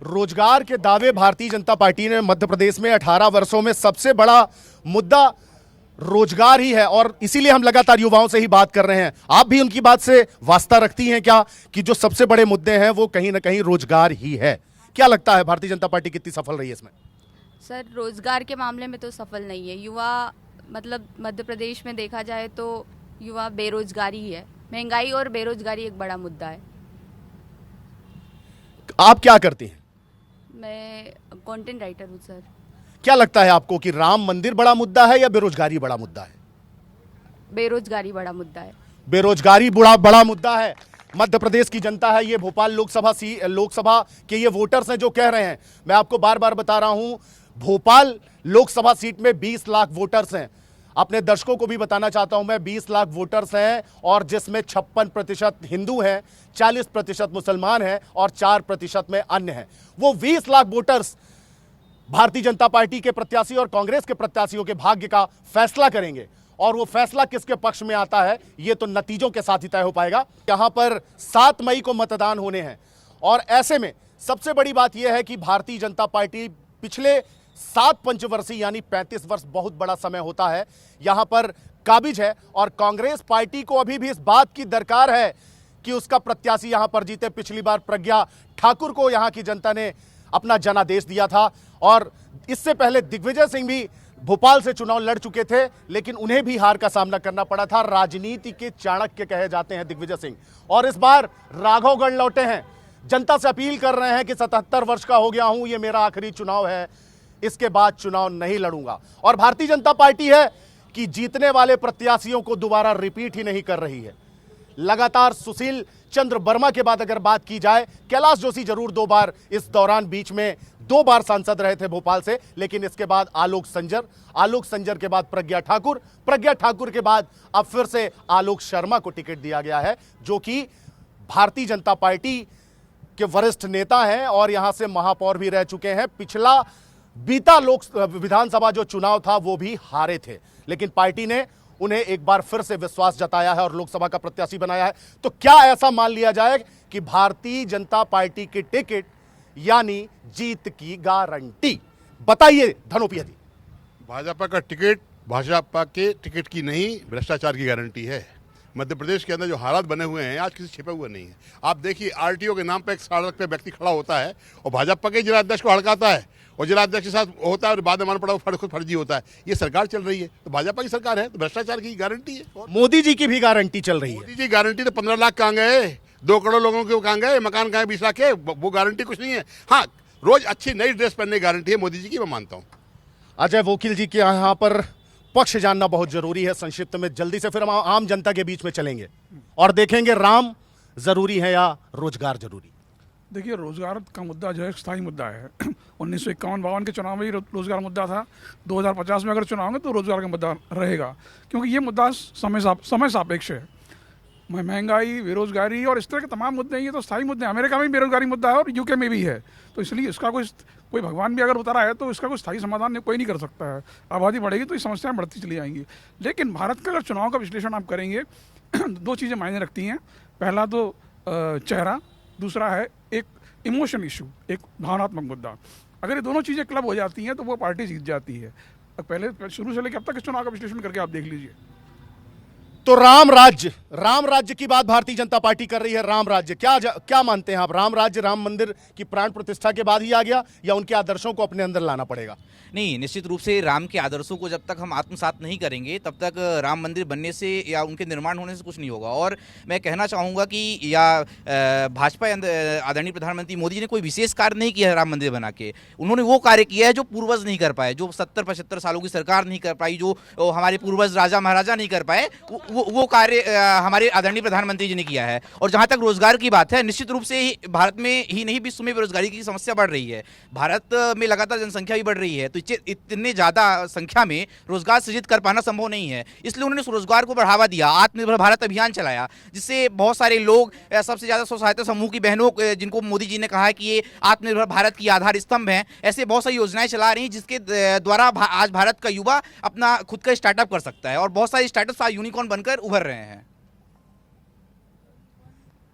रोजगार के दावे भारतीय जनता पार्टी ने मध्य प्रदेश में 18 वर्षों में सबसे बड़ा मुद्दा रोजगार ही है और इसीलिए हम लगातार युवाओं से ही बात कर रहे हैं। आप भी उनकी बात से वास्ता रखती हैं क्या कि जो सबसे बड़े मुद्दे हैं वो कहीं ना कहीं रोजगार ही है? क्या लगता है भारतीय जनता पार्टी कितनी सफल रही है इसमें? सर, रोजगार के मामले में तो सफल नहीं है। युवा मतलब मध्य प्रदेश में देखा जाए तो युवा बेरोजगारी ही है। महंगाई और बेरोजगारी एक बड़ा मुद्दा है। आप क्या करती हैं? मैं कंटेंट राइटर हूँ सर। क्या लगता है आपको कि राम मंदिर बड़ा मुद्दा है या बेरोजगारी बड़ा मुद्दा है? बेरोजगारी बड़ा मुद्दा है। बेरोजगारी बड़ा मुद्दा है। मध्य प्रदेश की जनता है, ये भोपाल लोकसभा के ये वोटर्स हैं जो कह रहे हैं। मैं आपको बार बार बता रहा हूं, भोपाल लोकसभा सीट में 20 लाख वोटर्स हैं। अपने दर्शकों को भी बताना चाहता हूं मैं, 20 लाख वोटर्स हैं और जिसमें 56% हिंदू हैं, 40% मुसलमान हैं और 4% में अन्य हैं। वो 20 लाख वोटर्स भारतीय जनता पार्टी के प्रत्याशी और कांग्रेस के प्रत्याशियों के भाग्य का फैसला करेंगे और वो फैसला किसके पक्ष में आता है ये तो नतीजों के साथ ही तय हो पाएगा। यहां पर 7 मई को मतदान होने हैं और ऐसे में सबसे बड़ी बात यह है कि भारतीय जनता पार्टी पिछले 7 पंचवर्षीय यानी 35 वर्ष बहुत बड़ा समय होता है, यहां पर काबिज है और कांग्रेस पार्टी को अभी भी इस बात की दरकार है कि उसका प्रत्याशी यहां पर जीते। पिछली बार प्रज्ञा ठाकुर को यहां की जनता ने अपना जनादेश दिया था और इससे पहले दिग्विजय सिंह भी भोपाल से चुनाव लड़ चुके थे लेकिन उन्हें भी हार का सामना करना पड़ा था। राजनीति के चाणक्य कहे जाते हैं दिग्विजय सिंह और इस बार राघवगढ़ लौटे हैं। जनता से अपील कर रहे हैं कि 77 वर्ष का हो गया हूं, ये मेरा आखिरी चुनाव है, इसके बाद चुनाव नहीं लड़ूंगा। और भारतीय जनता पार्टी है कि जीतने वाले प्रत्याशियों को दोबारा रिपीट ही नहीं कर रही है। लगातार सुशील चंद्र वर्मा के बाद अगर बात की जाए, कैलाश जोशी जरूर 2 बार इस दौरान बीच में 2 बार सांसद रहे थे भोपाल से, लेकिन इसके बाद आलोक संजर के बाद प्रज्ञा ठाकुर के बाद अब फिर से आलोक शर्मा को टिकट दिया गया है जो कि भारतीय जनता पार्टी के वरिष्ठ नेता हैं और यहां से महापौर भी रह चुके हैं। पिछला बीता विधानसभा जो चुनाव था वो भी हारे थे लेकिन पार्टी ने उन्हें एक बार फिर से विश्वास जताया है और लोकसभा का प्रत्याशी बनाया है। तो क्या ऐसा मान लिया जाए कि भारतीय जनता पार्टी की टिकट यानी जीत की गारंटी? बताइए धनोपिया जी। भाजपा का टिकट भाजपा के टिकट की नहीं, भ्रष्टाचार की गारंटी है। मध्य प्रदेश के अंदर जो हालात बने हुए हैं आज किसी छिपे हुए नहीं है। आप देखिए, आरटीओ के नाम पर एक सड़क पे व्यक्ति खड़ा होता है और भाजपा के जिलाध्यक्ष को हड़काता है और जिलाध्यक्ष के साथ होता है और बाद में मालूम पड़ा वो खुद फर्जी होता है। ये सरकार चल रही है तो भाजपा की सरकार है तो भ्रष्टाचार की गारंटी है। मोदी जी की भी गारंटी चल रही है। मोदी जी गारंटी तो 15 लाख कहाँ गए, 2 करोड़ लोगों के कहाँ गए, मकान कहाँ 20 लाख के, वो गारंटी कुछ नहीं है। हाँ, रोज अच्छी नई ड्रेस पहनने की गारंटी है मोदी जी की, मैं मानता हूँ। अजय वकील जी के यहाँ पर पक्ष जानना बहुत जरूरी है संक्षिप्त में, जल्दी से फिर हम आम जनता के बीच में चलेंगे और देखेंगे राम जरूरी है या रोजगार जरूरी। देखिए, रोजगार का मुद्दा जो है स्थायी मुद्दा है। 1951-52 के चुनाव में ही रोजगार मुद्दा था। 2050 में अगर चुनाव होंगे तो रोजगार का मुद्दा रहेगा क्योंकि ये मुद्दा समय सापेक्ष है। महंगाई, बेरोजगारी और इस तरह के तमाम मुद्दे, ये तो स्थायी मुद्दे हैं। अमेरिका में बेरोजगारी मुद्दा है और यूके में भी है, तो इसलिए इसका कोई भगवान भी अगर उतारा है तो इसका कोई स्थायी समाधान कोई नहीं कर सकता है। आबादी बढ़ेगी तो ये समस्याएं बढ़ती चली जाएंगी। लेकिन भारत का अगर चुनाव का विश्लेषण आप करेंगे 2 चीज़ें मायने रखती हैं। पहला तो चेहरा, दूसरा है एक इमोशन इशू, एक भावनात्मक मुद्दा। अगर ये दोनों चीज़ें क्लब हो जाती हैं तो वो पार्टी जीत जाती है। पहले शुरू से लेकर अब तक इस चुनाव का विश्लेषण करके आप देख लीजिए। तो राम राज्य की बात भारतीय जनता पार्टी कर रही है। राम राज्य क्या मानते हैं आप? राम राज्य राम मंदिर की प्राण प्रतिष्ठा के बाद ही आ गया या उनके आदर्शों को अपने अंदर लाना पड़ेगा? नहीं, निश्चित रूप से राम के आदर्शों को जब तक हम आत्मसात नहीं करेंगे तब तक राम मंदिर बनने से या उनके निर्माण होने से कुछ नहीं होगा। और मैं कहना चाहूँगा कि या भाजपा आदरणीय प्रधानमंत्री मोदी जी ने कोई विशेष कार्य नहीं किया है राम मंदिर बना के। उन्होंने वो कार्य किया है जो पूर्वज नहीं कर पाए, जो 70-75 सालों की सरकार नहीं कर पाई, जो हमारे पूर्वज राजा महाराजा नहीं कर पाए, वो कार्य हमारे आदरणीय प्रधानमंत्री जी ने किया है। और जहां तक रोजगार की बात है, निश्चित रूप से भारत में ही नहीं विश्व में बेरोजगारी की समस्या बढ़ रही है। भारत में लगातार जनसंख्या भी बढ़ रही है, तो इतने ज्यादा संख्या में रोजगार सृजित कर पाना संभव नहीं है। इसलिए उन्होंने रोजगार को बढ़ावा दिया, आत्मनिर्भर भारत अभियान चलाया, जिससे बहुत सारे लोग, सबसे ज्यादा स्व सहायता समूह की बहनों, जिनको मोदी जी ने कहा है कि ये आत्मनिर्भर भारत की आधार स्तंभ हैं, ऐसे बहुत सारी योजनाएं चला रही हैं जिसके द्वारा आज भारत का युवा अपना खुद का स्टार्टअप कर सकता है और बहुत सारे स्टार्टअप्स आज यूनिकॉर्न बनकर उभर रहे हैं।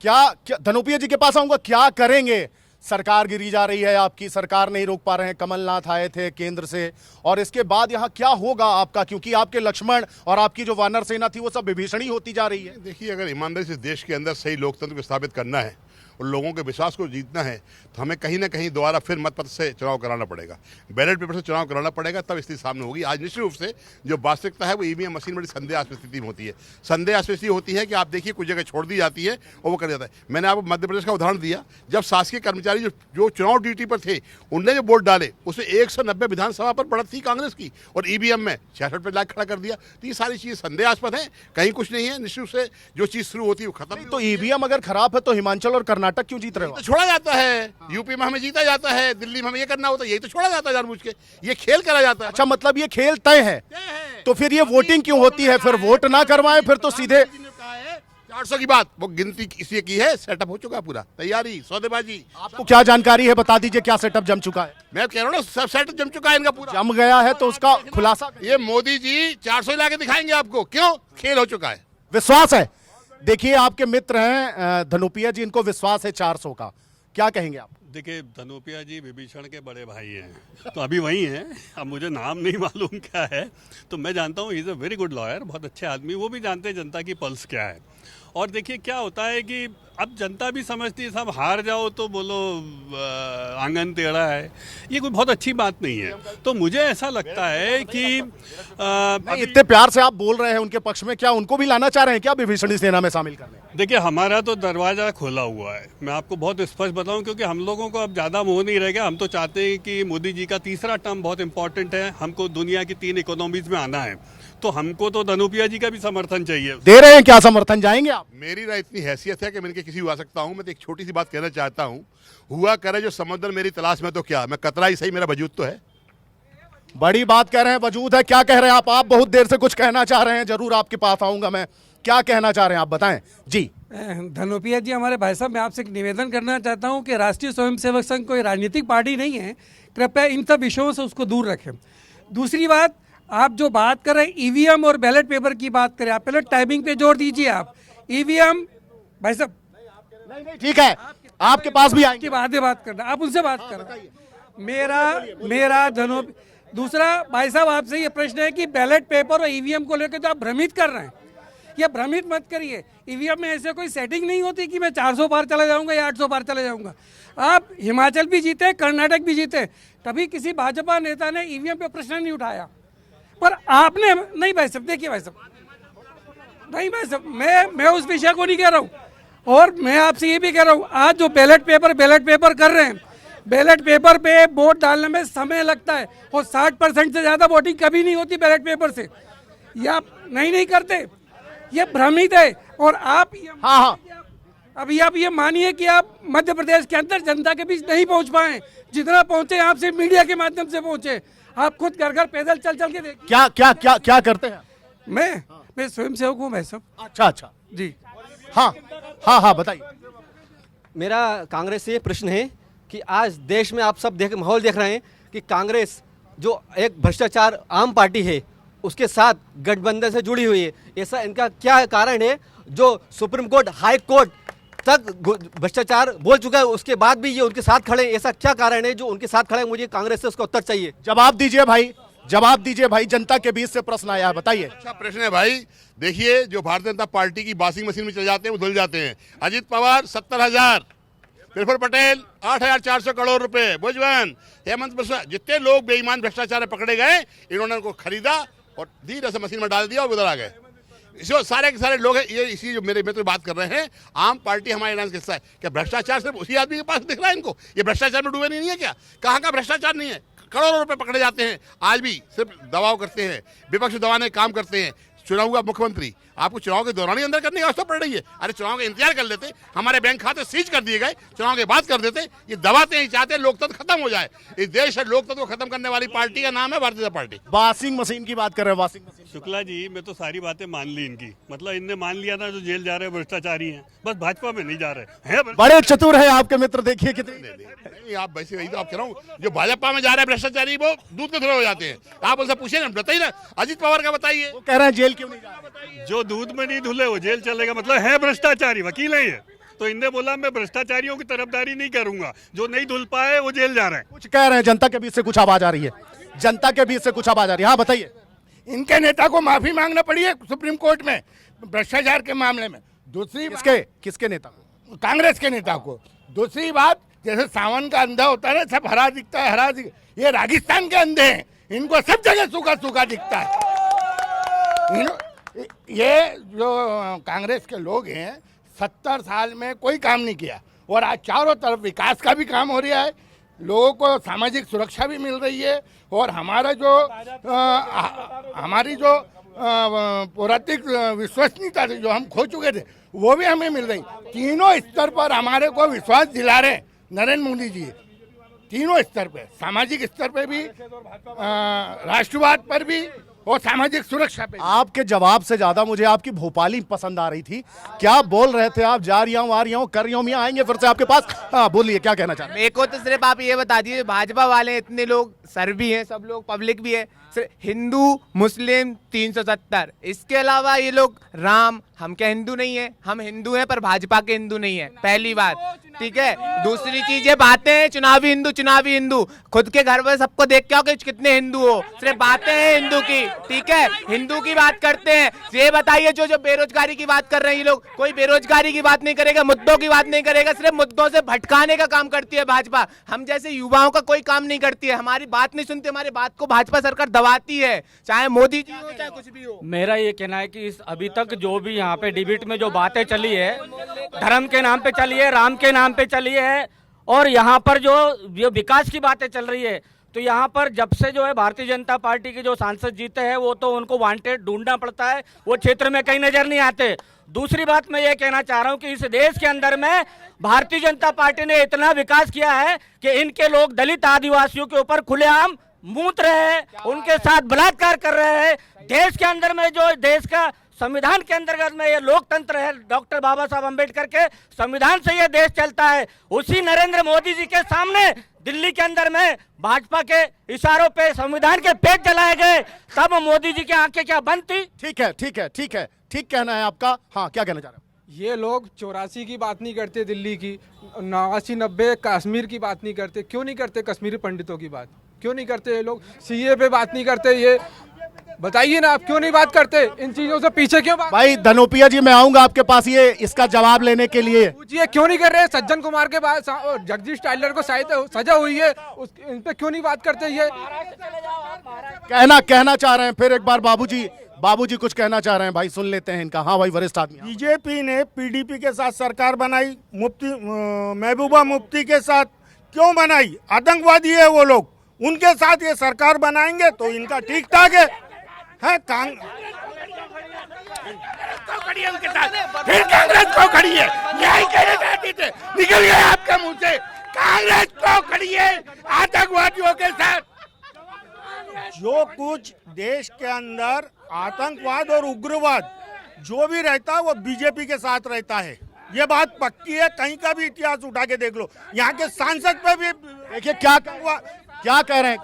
क्या धनोपिया जी के पास आऊंगा, क्या करेंगे? सरकार गिरी जा रही है, आपकी सरकार नहीं रोक पा रहे हैं, कमलनाथ आए थे केंद्र से, और इसके बाद यहाँ क्या होगा आपका? क्योंकि आपके लक्ष्मण और आपकी जो वानर सेना थी वो सब विभीषणी होती जा रही है। देखिए, अगर ईमानदारी से देश के अंदर सही लोकतंत्र को स्थापित करना है और लोगों के विश्वास को जीतना है, तो हमें कहीं ना कहीं दोबारा फिर मतपत्र से चुनाव कराना पड़ेगा, बैलेट पेपर से चुनाव कराना पड़ेगा, तब स्थिति सामने होगी। आज निश्चित रूप से जो वास्तविकता है वो ईवीएम मशीन बड़ी संदेहास्पद स्थिति में होती है। संदेहास्पद स्थिति होती है कि आप देखिए कुछ जगह छोड़ दी जाती है और वो कर जाता है। मैंने आपको मध्य प्रदेश का उदाहरण दिया, जब शासकीय कर्मचारी जो चुनाव ड्यूटी पर थे, उनने जो वोट डाले उसमें 190 विधानसभा पर बढ़त थी कांग्रेस की, और ईवीएम में 66 पे लाख खड़ा कर दिया। तो ये सारी चीजें संदेहास्पद है, कहीं कुछ नहीं है। निश्चित रूप से जो चीज शुरू होती है वो खत्म। तो ईवीएम अगर खराब है तो हिमाचल और कर्नाटक क्यों जीत रहे हो? तो छोड़ा जाता है, यूपी में हमें जीता जाता है, दिल्ली में हमें ये करना होता है, यही तो छोड़ा जाता है जानबूझ के, ये खेल करा जाता है। अच्छा, मतलब ये खेल तय है, तो फिर ये वोटिंग क्यों होती है? फिर वोट ना करवाएं, फिर तो सीधे 400 की बात, वो गिनती इसलिए की है, सेटअप हो चुका है पूरा, तैयारी, सौदेबाजी। आपको क्या जानकारी है, बता दीजिए, क्या सेटअप जम चुका है? मैं कह रहा हूँ ना, सब सेटअप जम चुका है इनका पूरा। जम गया है तो उसका खुलासा, ये मोदी जी 400 ला के दिखाएंगे आपको, क्यों? खेल हो चुका है, विश्वास है। देखिए, आपके मित्र हैं धनोपिया जी, इनको विश्वास है 400 का, क्या कहेंगे आप? देखिए, धनोपिया जी विभीषण के बड़े भाई हैं, तो अभी वही हैं। अब मुझे नाम नहीं मालूम क्या है, तो मैं जानता हूँ he is a very good lawyer, बहुत अच्छे आदमी। वो भी जानते हैं जनता की पल्स क्या है। और देखिए क्या होता है कि अब जनता भी समझती है, सब हार जाओ तो बोलो आंगन टेढ़ा है, ये कोई बहुत अच्छी बात नहीं है। तो मुझे ऐसा लगता है कि इतने प्यार से आप बोल रहे हैं उनके पक्ष में, क्या उनको भी लाना चाह रहे हैं क्या विभीषणी सेना में शामिल करने? देखिए, हमारा तो दरवाज़ा खुला हुआ है, मैं आपको बहुत स्पष्ट बताऊं, क्योंकि हम लोगों को अब ज़्यादा मोह नहीं रह गया। हम तो चाहते हैं कि मोदी जी का तीसरा टर्म बहुत इंपॉर्टेंट है, हमको दुनिया की 3 इकोनॉमीज में आना है, तो हमको तो धनोपिया जी का भी समर्थन चाहिए। दे रहे हैं क्या समर्थन? जाएंगे आप? मेरी राय इतनी हैसियत है कि मैं इनके किसी हुआ सकता हूँ। मैं तो एक छोटी सी बात कहना चाहता हूँ, हुआ करे जो समुद्र मेरी तलाश में, तो क्या मैं कतरा ही सही, मेरा वजूद तो है। बड़ी बात कह रहे हैं, वजूद है। क्या कह रहे हैं आप बहुत देर से कुछ कहना चाह रहे हैं, जरूर आपके पास आऊंगा मैं। क्या कहना चाह रहे हैं आप, बताएं जी। धनोपिया जी, हमारे भाई साहब, मैं आपसे एक निवेदन करना चाहता हूं कि राष्ट्रीय स्वयंसेवक संघ कोई राजनीतिक पार्टी नहीं है, कृपया इन सब विषयों से उसको दूर रखें। दूसरी बात, आप जो बात कर रहे हैं ईवीएम और बैलेट पेपर की बात करें, आप पहले टाइमिंग पे जोर दीजिए। आप ईवीएम भाई साहब, नहीं ठीक है, आपके पास भी आएंगे, बात करना, आप उनसे बात करना। मेरा दूसरा भाई साहब आपसे ये प्रश्न है कि बैलेट पेपर और ईवीएम को लेकर जो आप भ्रमित कर रहे हैं, ये भ्रमित मत करिए। ईवीएम में ऐसे कोई सेटिंग नहीं होती कि मैं 400 पार चला जाऊंगा या 800 पार चला जाऊंगा। आप हिमाचल भी जीते, कर्नाटक भी जीते, तभी किसी भाजपा नेता ने ईवीएम पे प्रश्न नहीं उठाया, पर आपने नहीं। भाई साहब देखिए, भाई साहब नहीं, भाई साहब मैं उस विषय को नहीं कह रहा हूँ। और मैं आपसे ये भी कह रहा हूँ, आज जो बैलेट पेपर कर रहे हैं, बैलेट पेपर पे वोट डालने में समय लगता है और 60% से ज़्यादा वोटिंग कभी नहीं होती बैलेट पेपर से। ये आप नहीं करते, ये भ्रमित है। और आप अभी आप ये मानिए कि आप मध्य प्रदेश के अंदर जनता के बीच नहीं पहुंच पाए, जितना पहुंचे आप सिर्फ मीडिया के माध्यम से पहुंचे। आप खुद घर घर पैदल चल के देखिए। क्या क्या क्या क्या करते हैं? मैं स्वयं सेवक हूँ भाई साहब। अच्छा जी, हाँ बताइए। मेरा कांग्रेस से ये प्रश्न है कि आज देश में आप सब माहौल देख रहे हैं कि कांग्रेस जो एक भ्रष्टाचार आम पार्टी है, उसके साथ गठबंधन से जुड़ी हुई है। ऐसा इनका क्या कारण है? जो सुप्रीम कोर्ट, हाई कोर्ट तक भ्रष्टाचार बोल चुका है, उसके बाद भी ये उनके साथ खड़े, ऐसा क्या कारण है जो उनके साथ खड़े? मुझे कांग्रेस से उसका उत्तर चाहिए। जवाब दीजिए भाई, जनता के बीच से प्रश्न आया है, बताइए। अच्छा प्रश्न है भाई। देखिए, जो भारतीय जनता पार्टी की वॉशिंग मशीन में चले जाते हैं वो धुल जाते हैं। अजित पवार 70,000, प्रफुल्ल पटेल 8,400 करोड़ रुपए, भुजबल, हेमंत बिस्वा, जितने लोग बेईमान भ्रष्टाचार पकड़े गए, इन्होंने उनको खरीदा और धीरे से मशीन में डाल दिया और उधर आ गए। इसो सारे के सारे लोग हैं ये, इसी जो मेरे मित्र बात कर रहे हैं, आम पार्टी हमारे डांस का हिस्सा है। क्या भ्रष्टाचार सिर्फ उसी आदमी के पास दिख रहा है इनको? ये भ्रष्टाचार में डूबे नहीं है क्या? कहाँ का भ्रष्टाचार नहीं है? करोड़ों रुपए पकड़े जाते हैं, आज भी सिर्फ दबाव करते हैं, विपक्ष दबाने काम करते हैं। चुना हुआ मुख्यमंत्री आपको चुनाव के दौरान ही अंदर करने की आवश्यकता पड़ रही है। अरे चुनाव का इंतजार कर लेते, हमारे बैंक खाते सीज कर दिए गए, चुनाव के बाद कर देते। ये दबाते हैं, चाहते हैं लोकतंत्र खत्म हो जाए। इस देश में लोकतंत्र को खत्म करने वाली पार्टी का नाम है Bharatiya Janata party. Washing machine की बात कर रहे हैं, वॉशिंग मशीन। शुक्ला जी, मैं तो सारी बातें मान ली इनकी, मतलब इनने मान लिया था जो जेल जा रहे हैं भ्रष्टाचारी हैं, बस भाजपा में नहीं जा रहे हैं। बड़े चतुर है आपके मित्र, देखिए कितने। नहीं, आप वैसे वही तो आप कह रहा हूँ, जो भाजपा में जा रहे हैं भ्रष्टाचारी वो दूध के धुले हो जाते हैं। आप उनसे पूछिए ना, बताइए ना, अजीत पवार का बताइए। वो कह रहे हैं जेल क्यों नहीं जा रहे? जो दूध में नहीं धुले वो जेल चलेगा, मतलब है भ्रष्टाचारी, वकील है ये। तो इनने बोला मैं भ्रष्टाचारियों की तरफदारी नहीं करूंगा, जो नहीं धुल पाए वो जेल जा रहे हैं। कुछ कह रहे हैं, जनता के बीच से कुछ आवाज आ रही है, जनता के बीच से कुछ आवाज आ रही है। हाँ बताइए। इनके नेता को माफी मांगना पड़ी है सुप्रीम कोर्ट में भ्रष्टाचार के मामले में। दूसरी किसके नेता को? कांग्रेस के नेता को। दूसरी बात, जैसे सावन का अंधा होता है ना, सब हरा दिखता है, हरा ये राजस्थान के अंधे हैं, इनको सब जगह सूखा सूखा दिखता है। ये जो कांग्रेस के लोग हैं 70 साल में कोई काम नहीं किया, और आज चारों तरफ विकास का भी काम हो रहा है, लोगों को सामाजिक सुरक्षा भी मिल रही है, और हमारा जो हमारी जो पौराणिक विश्वसनीयता जो हम खो चुके थे वो भी हमें मिल रही। तीनों स्तर पर हमारे को विश्वास दिला रहे नरेंद्र मोदी जी, तीनों स्तर पे, सामाजिक स्तर पे भी, राष्ट्रवाद पर भी, और सामाजिक सुरक्षा पे। आपके जवाब से ज्यादा मुझे आपकी भोपाली पसंद आ रही थी। क्या बोल रहे थे आप? जा रही हूँ, आ रही हूँ, कर रही हूँ, मैं आएंगे फिर से आपके पास। हाँ बोलिए, क्या कहना चाह रहे हैं? मेरे को तो सिर्फ आप ये बता दीजिए, भाजपा वाले इतने लोग, सर भी हैं, सब लोग पब्लिक भी है, सिर्फ हिंदू मुस्लिम 370, इसके अलावा ये लोग राम, हम क्या हिंदू नहीं है? हम हिंदू हैं पर भाजपा के हिंदू नहीं है, पहली बात, ठीक है। दूसरी चीज ये बातें चुनावी हिंदू, खुद के घर में सबको देख के आओ कि कितने हिंदू हो, सिर्फ बातें हैं हिंदू की, ठीक है। हिंदू की बात करते हैं। ये बताइए, जो बेरोजगारी की बात कर रहे हैं ये लोग, कोई बेरोजगारी की बात नहीं करेगा, मुद्दों की बात नहीं करेगा, सिर्फ मुद्दों से भटकाने का काम करती है भाजपा। हम जैसे युवाओं का कोई काम नहीं करती है, हमारी बात नहीं सुनती, हमारी बात को भाजपा सरकार दबाती है, चाहे मोदी जी हो चाहे कुछ भी हो। मेरा ये कहना है कि अभी तक जो भी यहाँ पे डिबेट में जो बातें चली है, धर्म के नाम पे चली है, राम के नाम पे चली है, और यहाँ पर जो विकास की बातें चल रही है, तो यहाँ पर जब से जो है भारतीय जनता पार्टी के जो सांसद जीते हैं वो तो उनको वांटेड ढूंढना पड़ता है, वो क्षेत्र में कहीं नजर नहीं आते। दूसरी बात मैं ये कहना चाह रहा हूँ कि इस देश के अंदर में भारतीय जनता पार्टी ने इतना विकास किया है कि इनके लोग दलित आदिवासियों के ऊपर खुलेआम मूत रहे हैं, उनके साथ बलात्कार कर रहे हैं। देश के अंदर में जो देश का संविधान के अंतर्गत में ये लोकतंत्र है, डॉक्टर बाबा साहब अम्बेडकर के संविधान से ये देश चलता है, उसी नरेंद्र मोदी जी के सामने दिल्ली के अंदर में भाजपा के इशारों पे संविधान के पेज जलाए गए, तब मोदी जी की आंखें क्या बंद थी? ठीक है, ठीक है, ठीक है, ठीक कहना है आपका। हाँ, क्या कहना चाह रहे हैं? ये लोग 84 की बात नहीं करते, दिल्ली की 89 90 कश्मीर की बात नहीं करते। क्यों नहीं करते कश्मीरी पंडितों की बात? क्यों नहीं करते? ये लोग सीए पे बात नहीं करते, ये बताइए ना, आप क्यों नहीं बात करते? इन चीजों से पीछे क्यों बात? भाई धनोपिया जी, मैं आऊंगा आपके पास ये इसका जवाब लेने के लिए। पूछिए क्यों नहीं कर रहे? सज्जन कुमार के बाद जगदीश टाइलर को सजा हुई है, इन पे क्यों नहीं बात करते? ये कहना चाह रहे हैं, फिर एक बार बाबूजी कुछ कहना चाह रहे हैं, भाई सुन लेते हैं इनका। हाँ भाई, वरिष्ठ आदमी। बीजेपी ने पीडीपी के साथ सरकार बनाई, महबूबा मुफ्ती के साथ क्यों बनाई? आतंकवादी है वो लोग, उनके साथ ये सरकार बनाएंगे तो इनका ठीक ठाक है। उनके साथ फिर कांग्रेस को खड़ी है, यही कहना चाहते थे, निकल गए आपके मुंह से। कांग्रेस को खड़ी है आतंकवादियों के साथ। जो कुछ देश के अंदर आतंकवाद और उग्रवाद जो भी रहता है वो बीजेपी के साथ रहता है, ये बात पक्की है। कहीं का भी इतिहास उठा के देख लो, यहाँ के सांसद पे भी देखिए क्या कह रहे हैं,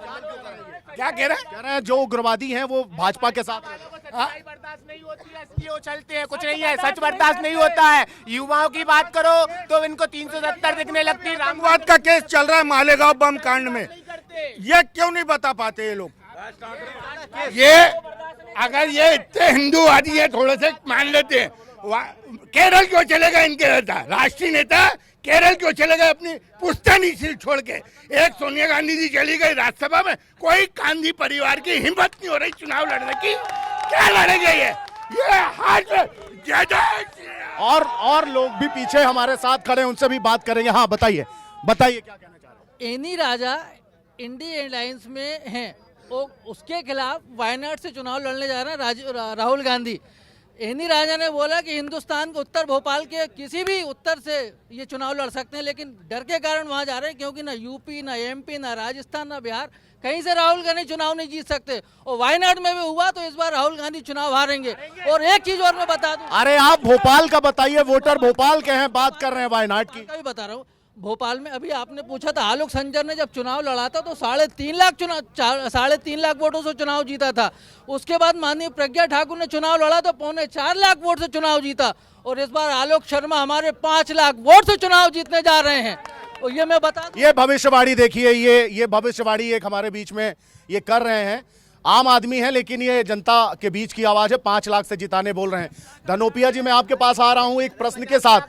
क्या कह रहे हैं, जो उग्रवादी हैं वो भाजपा के साथ बर्दाश्त नहीं होती है, इसलिए वो चलते हैं, कुछ नहीं है, सच बर्दाश्त नहीं होता है। युवाओं की बात करो तो इनको 370 दिखने लगती है। रामवाद का केस चल रहा है मालेगांव बम कांड में, ये क्यों नहीं बता पाते ये लोग? ये अगर ये इतने हिंदूवादी है, थोड़े से मान लेते हैं, केरल क्यों चलेगा इनके नेता? राष्ट्रीय नेता केरल क्यों चले गए अपनी पुश्तैनी सीट छोड़ के? एक सोनिया गांधी जी चली गई राज्यसभा में, कोई गांधी परिवार की हिम्मत नहीं हो रही चुनाव लड़ने की। क्या लड़ेंगे ये हाथ और लोग भी पीछे हमारे साथ खड़े, उनसे भी बात करेंगे। हाँ बताइए क्या कहना चाह रहे हैं? एनी राजा इंडिया अलायंस में हैं, उसके खिलाफ वायनाड से चुनाव लड़ने जा रहे हैं राहुल गांधी। एनी राजा ने बोला कि हिंदुस्तान के उत्तर भोपाल के किसी भी उत्तर से ये चुनाव लड़ सकते हैं, लेकिन डर के कारण वहाँ जा रहे हैं क्योंकि ना यूपी, ना एमपी, ना राजस्थान, ना बिहार, कहीं से राहुल गांधी चुनाव नहीं जीत सकते। और वायनाड में भी हुआ तो इस बार राहुल गांधी चुनाव हारेंगे। और एक चीज और मैं बता दूं, अरे आप भोपाल का बताइए, वोटर भोपाल के हैं, बात कर रहे हैं वायनाड की। भी बता रहा हूँ, भोपाल में अभी आपने पूछा था, आलोक संजर ने जब चुनाव लड़ा था तो 3.5 लाख वोटों से चुनाव जीता था। उसके बाद माननीय प्रज्ञा ठाकुर ने चुनाव लड़ा तो 4.25 लाख वोट से चुनाव जीता। और इस बार आलोक शर्मा हमारे 5 लाख वोट से चुनाव जीतने जा रहे हैं। और ये मैं बता, ये भविष्यवाणी देखिए, ये भविष्यवाणी एक हमारे बीच में ये कर रहे हैं। आम आदमी है लेकिन ये जनता के बीच की आवाज है, 5 लाख से जिताने बोल रहे हैं। धनोपिया जी, मैं आपके पास आ रहा हूं एक प्रश्न के साथ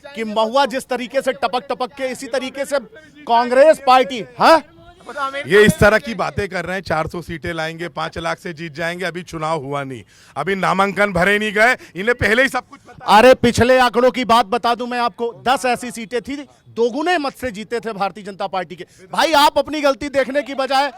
कि महुआ जिस तरीके से टपक के, इसी तरीके से कांग्रेस पार्टी, हाँ ये इस तरह की बातें कर रहे हैं, 400 सीटें लाएंगे, 5 लाख से जीत जाएंगे। अभी चुनाव हुआ नहीं, अभी नामांकन भरे नहीं गए, इन्हें पहले ही सब कुछ पता। अरे पिछले आंकड़ों की बात बता दूं मैं आपको, 10 ऐसी सीटें थी, दोगुने मत से जीते थे भारतीय जनता पार्टी के। भाई आप अपनी गलती देखने की बजाय,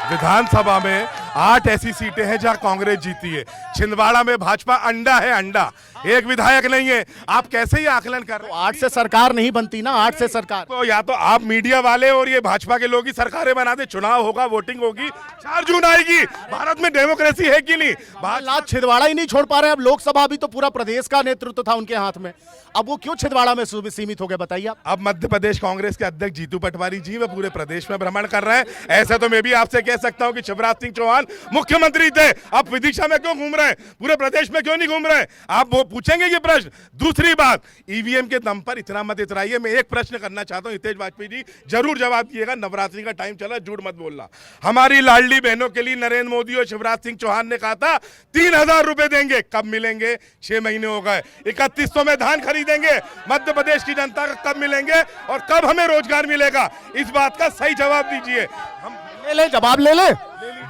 विधानसभा में 8 ऐसी सीटें हैं जहां कांग्रेस जीती है। छिंदवाड़ा में भाजपा अंडा है, अंडा, एक विधायक नहीं है। आप कैसे ये आकलन कर रहे हैं? 8 से सरकार नहीं बनती ना, 8 से सरकार तो या तो आप मीडिया वाले और ये भाजपा के लोग ही सरकारें बना दे। चुनाव होगा, वोटिंग होगी, 4 जून आएगी। भारत में डेमोक्रेसी है कि नहीं? लात छिंदवाड़ा ही नहीं छोड़ पा रहे हैं। अब लोकसभा भी तो पूरा प्रदेश का नेतृत्व था उनके हाथ में, अब वो क्यों छिंदवाड़ा में सीमित हो गए, बताइए आप। अब मध्य प्रदेश कांग्रेस के अध्यक्ष जीतू पटवारी जी वे पूरे प्रदेश में भ्रमण कर रहे हैं। ऐसे तो मैं भी आपसे कह सकता हूं कि शिवराज सिंह चौहान मुख्यमंत्री थे, आप विदिशा में क्यों घूम रहे हैं, पूरे प्रदेश में क्यों नहीं घूम रहे हैं? आप वो पूछेंगे ये प्रश्न। दूसरी बात, ईवीएम के दम पर इतना मत इतराइए। मैं एक प्रश्न करना चाहता हूं, हितेश वाजपेयी जी जरूर जवाब दिएगा, नवरात्रि का टाइम चला, झूठ मत बोलना। हमारी लाडली बहनों के लिए नरेंद्र मोदी और शिवराज सिंह चौहान ने कहा था 3000 रुपए देंगे, कब मिलेंगे? 6 महीने हो गए। 3100 में धान खरीदेंगे, मध्य प्रदेश की जनता का कब मिलेंगे और कब हमें रोजगार मिलेगा? इस बात का सही जवाब दीजिए। हम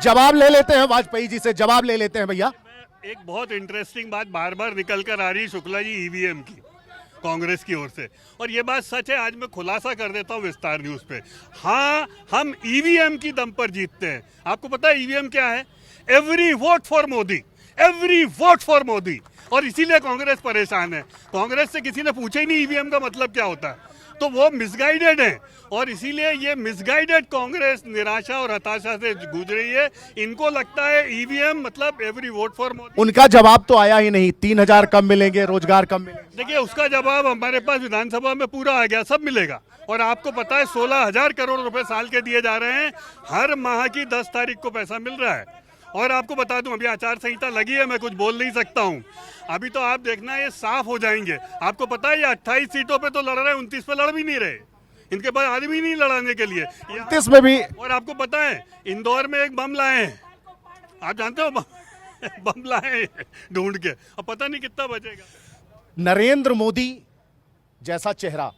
जवाब ले लेते हैं वाजपेयी जी से, जवाब ले लेते हैं भैया। एक बहुत इंटरेस्टिंग बात बार बार निकल कर आ रही है शुक्ला जी, ईवीएम की, कांग्रेस की ओर से। और ये बात सच है, आज मैं खुलासा कर देता हूँ विस्तार न्यूज पे। हाँ, हम ईवीएम की दम पर जीतते हैं। आपको पता है ईवीएम क्या है? Every vote for Modi, every vote for Modi. और इसीलिए कांग्रेस परेशान है। कांग्रेस से किसी ने पूछा ही नहीं ईवीएम का मतलब क्या होता है, तो वो मिसगाइडेड है। और इसीलिए ये मिसगाइडेड कांग्रेस निराशा और हताशा से गुजर रही है। इनको लगता है ईवीएम मतलब एवरी वोट फॉर मोदी। उनका जवाब तो आया ही नहीं, 3000 कब मिलेंगे, रोजगार कब मिलेंगे? देखिए, उसका जवाब हमारे पास विधानसभा में पूरा आ गया, सब मिलेगा। और आपको पता है 16,000 करोड़ रुपए साल के दिए जा रहे हैं, हर माह की 10 तारीख को पैसा मिल रहा है। और आपको बता दूं, अभी आचार संहिता लगी है, मैं कुछ बोल नहीं सकता हूं। अभी तो आप देखना ये साफ हो जाएंगे। आपको पता है ये 28 सीटों पे तो लड़ रहे हैं, 29 पे लड़ भी नहीं रहे। इनके पास आदमी नहीं लड़ाने के लिए। 29 में भी। और आपको पता है इंदौर में एक बम लाए हैं, आप जानते हो? बम लाए हैं ढूंढ के, अब पता नहीं कितना बचेगा। नरेंद्र मोदी जैसा चेहरा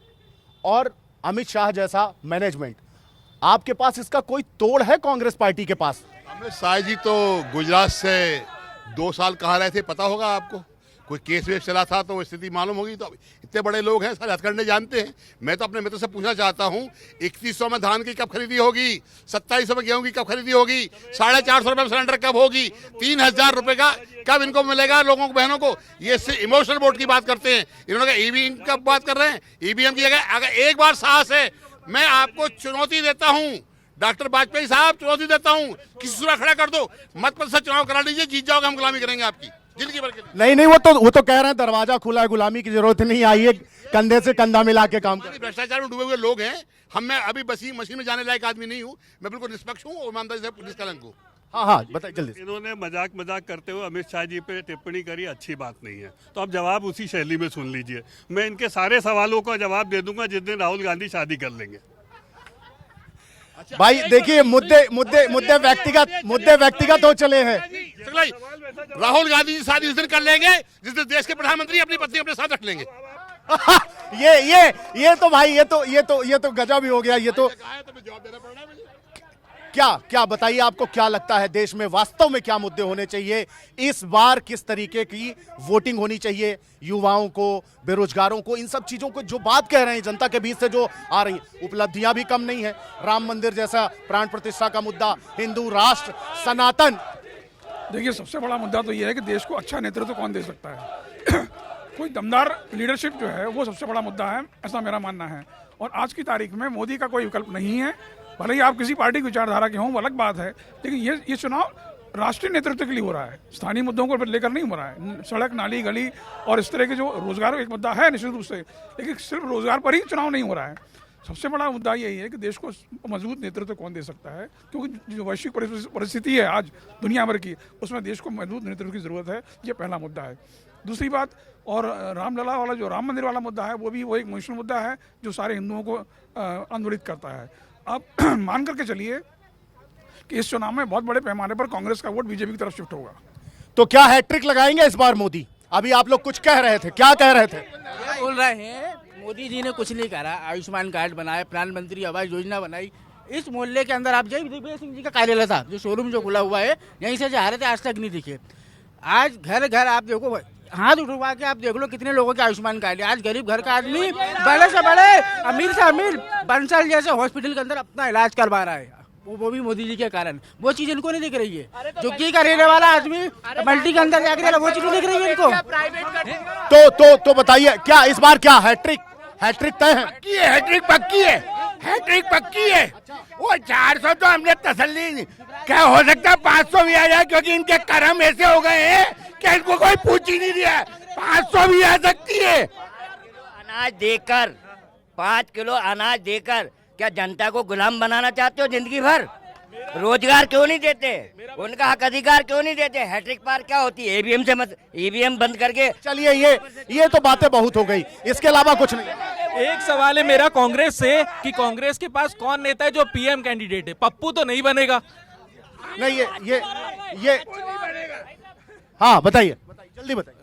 और अमित शाह जैसा मैनेजमेंट, आपके पास इसका कोई तोड़ है कांग्रेस पार्टी के पास? अमित शाह जी तो गुजरात से 2 साल कहाँ रहे थे, पता होगा आपको। कोई केस वेस चला था तो स्थिति मालूम होगी। तो इतने बड़े लोग हैं, सारे हथकंडे जानते हैं। मैं तो अपने मित्र से पूछना चाहता हूँ, 3100 में धान की कब खरीदी होगी, 2700 में गेहूं की कब खरीदी होगी, 450 रुपये में सिलेंडर कब होगी, 3000 रुपये का कब इनको मिलेगा लोगों को, बहनों को? ये इमोशनल वोट की बात करते हैं। इन्होंने ईवीएम का बात कर रहे हैं। ईवीएम की जगह अगर एक बार साहस है, मैं आपको चुनौती देता हूँ, डॉक्टर वाजपेयी साहब चुनौती देता हूँ, किसी सूरा खड़ा कर दो, मत पर से चुनाव करा लीजिए, जीत जाओगे, हम गुलामी करेंगे आपकी जिंदगी भर के लिए। नहीं, वो तो कह रहे हैं दरवाजा खुला है, गुलामी की जरूरत नहीं, आइए कंधे से कंधा मिला के काम करें। भ्रष्टाचार में डूबे हुए लोग हैं हम। मैं अभी बसी मशीन में जाने लायक आदमी नहीं हूँ, मैं बिल्कुल निष्पक्ष हूँ और ईमानदारी से निष्कलंक हूँ। हाँ, बताइए जल्दी। इन्होंने मजाक करते हुए अमित शाह जी पे टिप्पणी करी, अच्छी बात नहीं है। तो आप जवाब उसी शैली में सुन लीजिए। मैं इनके सारे सवालों का जवाब दे दूंगा जिस दिन राहुल गांधी शादी कर लेंगे। भाई देखिए, मुद्दे व्यक्तिगत हो चले हैं। राहुल गांधी जी शादी उस दिन कर लेंगे जिस दिन देश के प्रधानमंत्री अपनी पत्नी अपने साथ रख लेंगे। ये तो भाई, ये तो गजब ही हो गया। ये तो क्या बताइए, आपको क्या लगता है देश में वास्तव में क्या मुद्दे होने चाहिए इस बार? किस तरीके की वोटिंग होनी चाहिए? युवाओं को, बेरोजगारों को, इन सब चीजों को जो बात कह रहे हैं जनता के बीच से जो आ रही, उपलब्धियां भी कम नहीं है। राम मंदिर जैसा प्राण प्रतिष्ठा का मुद्दा, हिंदू राष्ट्र, सनातन, देखिए, सबसे बड़ा मुद्दा तो ये है कि देश को अच्छा नेतृत्व कौन दे सकता है। कोई दमदार लीडरशिप जो है वो सबसे बड़ा मुद्दा है, ऐसा मेरा मानना है। और आज की तारीख में मोदी का कोई विकल्प नहीं है। भले ही आप किसी पार्टी की विचारधारा के हों, वो अलग बात है, लेकिन ये चुनाव राष्ट्रीय नेतृत्व के लिए हो रहा है, स्थानीय मुद्दों को लेकर नहीं हो रहा है। सड़क, नाली, गली और इस तरह के जो रोजगार एक मुद्दा है निश्चित रूप से, लेकिन सिर्फ रोजगार पर ही चुनाव नहीं हो रहा है। सबसे बड़ा मुद्दा यही है कि देश को मजबूत नेतृत्व कौन दे सकता है, क्योंकि जो वैश्विक परिस्थिति है आज दुनिया भर की, उसमें देश को मजबूत नेतृत्व की जरूरत है। ये पहला मुद्दा है। दूसरी बात, और रामलला वाला जो राम मंदिर वाला मुद्दा है, वो एक इमोशनल मुद्दा है जो सारे हिंदुओं को आंदोलित करता है। अब मान करके चलिए कि इस चुनाव में बहुत बड़े पैमाने पर कांग्रेस का वोट बीजेपी की तरफ शिफ्ट होगा। तो क्या हैट्रिक लगाएंगे इस बार मोदी? अभी आप लोग कुछ कह रहे थे, क्या कह रहे थे? बोल रहे हैं मोदी जी ने कुछ नहीं करा। आयुष्मान कार्ड बनाया, प्रधानमंत्री आवास योजना बनाई। इस मोहल्ले के अंदर आप जय दिग्विजय सिंह जी का कार्यालय था, जो शोरूम जो खुला हुआ है, यहीं से जा रहे थे, आज तक नहीं दिखे। आज घर घर आप देखो, हाथ उठवा के आप देख लो कितने लोगों के आयुष्मान कार्ड है। आज गरीब घर का आदमी बड़े से बड़े, अमीर से अमीर बंसल जैसे हॉस्पिटल के अंदर अपना इलाज करवा रहा है, वो भी मोदी जी के कारण। वो चीज इनको नहीं दिख रही है। झुग्गी का रहने वाला आदमी मल्टी के अंदर जाकर वो चीज नहीं दिख रही है इनको। तो बताइए, क्या इस बार क्या हैट्रिक तय है? हैट्रिक पक्की है, हैट्रिक पक्की है। वो 400 तो हमने तसल्ली, क्या हो सकता है 500 भी आ जाए, क्योंकि इनके कर्म ऐसे हो गए हैं कि इनको कोई पूछ ही नहीं दिया। 500 भी आ सकती है। अनाज देकर, 5 किलो अनाज देकर क्या जनता को गुलाम बनाना चाहते हो जिंदगी भर? रोजगार क्यों नहीं देते? उनका हक अधिकार क्यों नहीं देते? हैट्रिक पार क्या होती है? ईवीएम से मत, ईवीएम बंद करके। चलिए, ये तो बातें बहुत हो गई, इसके अलावा कुछ नहीं। एक सवाल है मेरा कांग्रेस से कि कांग्रेस के पास कौन नेता है जो पीएम कैंडिडेट है? पप्पू तो नहीं बनेगा। नहीं, ये हाँ, बताइए, जल्दी बताइए।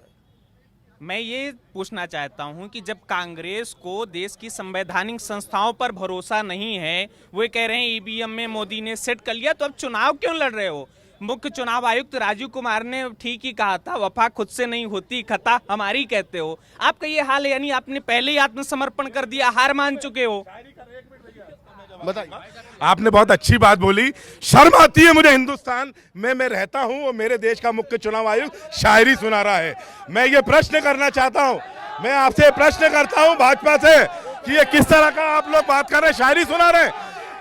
मैं ये पूछना चाहता हूं कि जब कांग्रेस को देश की संवैधानिक संस्थाओं पर भरोसा नहीं है, वो कह रहे हैं ईवीएम में मोदी ने सेट कर लिया, तो अब चुनाव क्यों लड़ रहे हो? मुख्य चुनाव आयुक्त राजीव कुमार ने ठीक ही कहा था, वफा खुद से नहीं होती, खता हमारी कहते हो। आपका ये हाल है, यानी आपने पहले ही आत्मसमर्पण कर दिया, हार मान चुके हो। आपने बहुत अच्छी बात बोली। शर्म आती है मुझे हिंदुस्तान में मैं रहता हूं और मेरे देश का मुख्य चुनाव आयुक्त शायरी सुना रहा है। मैं ये प्रश्न करना चाहता हूं, मैं आपसे प्रश्न करता हूं भाजपा से कि ये किस तरह का आप लोग बात कर रहे हैं, शायरी सुना रहे हैं?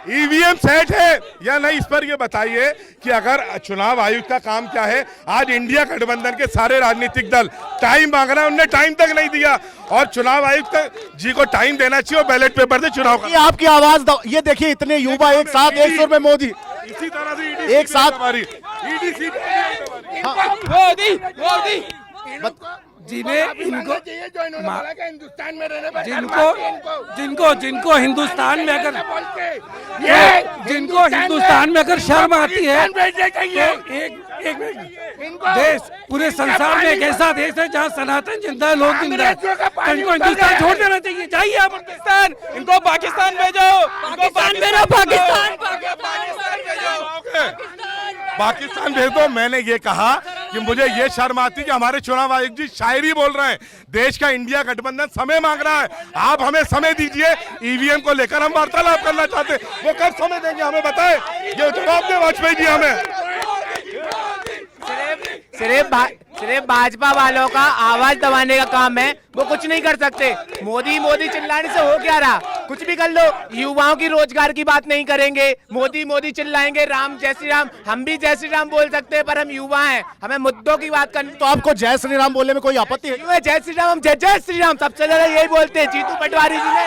ईवीएम सेट है या नहीं, इस पर ये बताइए कि अगर चुनाव आयुक्त का काम क्या है। आज इंडिया गठबंधन के सारे राजनीतिक दल टाइम मांग रहे हैं, उन्होंने टाइम तक नहीं दिया, और चुनाव आयुक्त जी को टाइम देना चाहिए और बैलेट पेपर से चुनाव ये आपकी आवाज ये देखिए, इतने युवा एक साथ 1 सुर में मोदी, इसी तरह से एक साथ हमारी ईडीसी मोदी जिन्हें इनको हिंदुस्तान में रहने जिनको हिंदुस्तान में अगर जिनको हिंदुस्तान में अगर शर्म आती है, तो एक देश पूरे संसार में एक ऐसा देश है जहाँ सनातन जिंदा है, लोग जिंदा है, तो इनको हिंदुस्तान छोड़ देना चाहिए। जाइए आप पाकिस्तान, इनको पाकिस्तान भेजो, पाकिस्तान भेज दो। मैंने ये कहा कि मुझे ये शर्म आती कि हमारे चुनाव आयुक्त जी शायरी बोल रहे हैं। देश का इंडिया गठबंधन समय मांग रहा है, आप हमें समय दीजिए। ईवीएम को लेकर हम वार्तालाप करना चाहते हैं, वो कब समय देंगे हमें बताएं, ये जवाब दे वाजपेयी जी हमें। सिर्फ भाजपा वालों का आवाज दबाने का काम है, वो कुछ नहीं कर सकते। मोदी मोदी चिल्लाने से हो क्या रहा? कुछ भी कर लो। युवाओं की रोजगार की बात नहीं करेंगे, मोदी मोदी चिल्लाएंगे, राम जय श्री राम। हम भी जय श्री राम बोल सकते हैं, पर हम युवा हैं, हमें मुद्दों की बात करनी। तो आपको जय श्री राम बोलने में कोई आपत्ति है? जय श्री राम, हम जय जय श्री राम सबसे ज्यादा यही बोलते हैं। जीतू पटवारी जी ने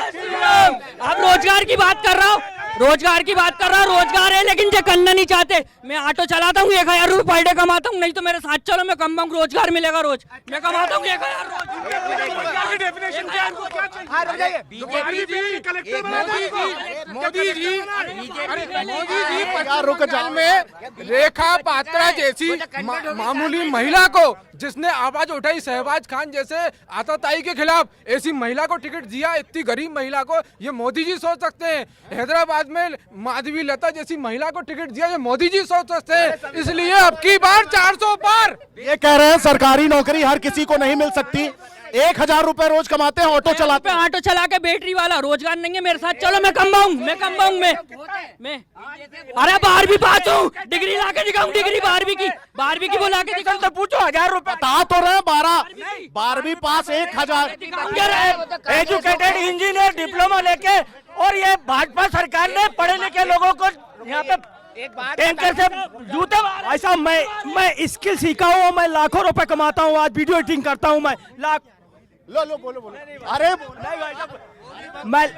आप रोजगार की बात कर रहा हूँ, रोजगार है, लेकिन जो करना नहीं चाहते। मैं ऑटो चलाता हूँ, 1000 रुपये पर डे कमाता हूँ, नहीं तो मेरे साथ चलो, मैं कम रोजगार मिलेगा रोज, मैं कमाता हूँ 1000 रोज। में रेखा पात्रा जैसी मामूली महिला को जिसने आवाज उठाई, शहबाज खान जैसे आतताई के खिलाफ, ऐसी महिला को टिकट दिया, इतनी गरीब महिला को, ये मोदी जी सोच सकते हैं। हैदराबाद बाद में माधवी लता जैसी महिला को टिकट दिया, ये मोदी जी सोचते हैं, इसलिए अब की बार 400 पार। ये कह रहे हैं सरकारी नौकरी हर किसी को नहीं मिल सकती। 1000 रुपए रोज कमाते हैं, ऑटो चलाते हैं, ऑटो चला के बैटरी वाला रोजगार नहीं है मेरे साथ, चलो मैं कमाऊं मैं अरे 12वीं पास हूँ, डिग्री ला के दिखाऊं, डिग्री 12वीं की वो ला के दिखाऊं, तो पूछो 1000 रुपए बता तो रहे 12वीं पास 1000 एजुकेटेड इंजीनियर डिप्लोमा लेके, और ये भाजपा सरकार ने पढ़े लिखे लोगों को यहाँ पे टैंकर से जूते। ऐसा मैं स्किल सीखा हूँ, मैं लाखों रुपए कमाता हूँ, आज वीडियो एडिटिंग करता हूँ, मैं बोलो अरे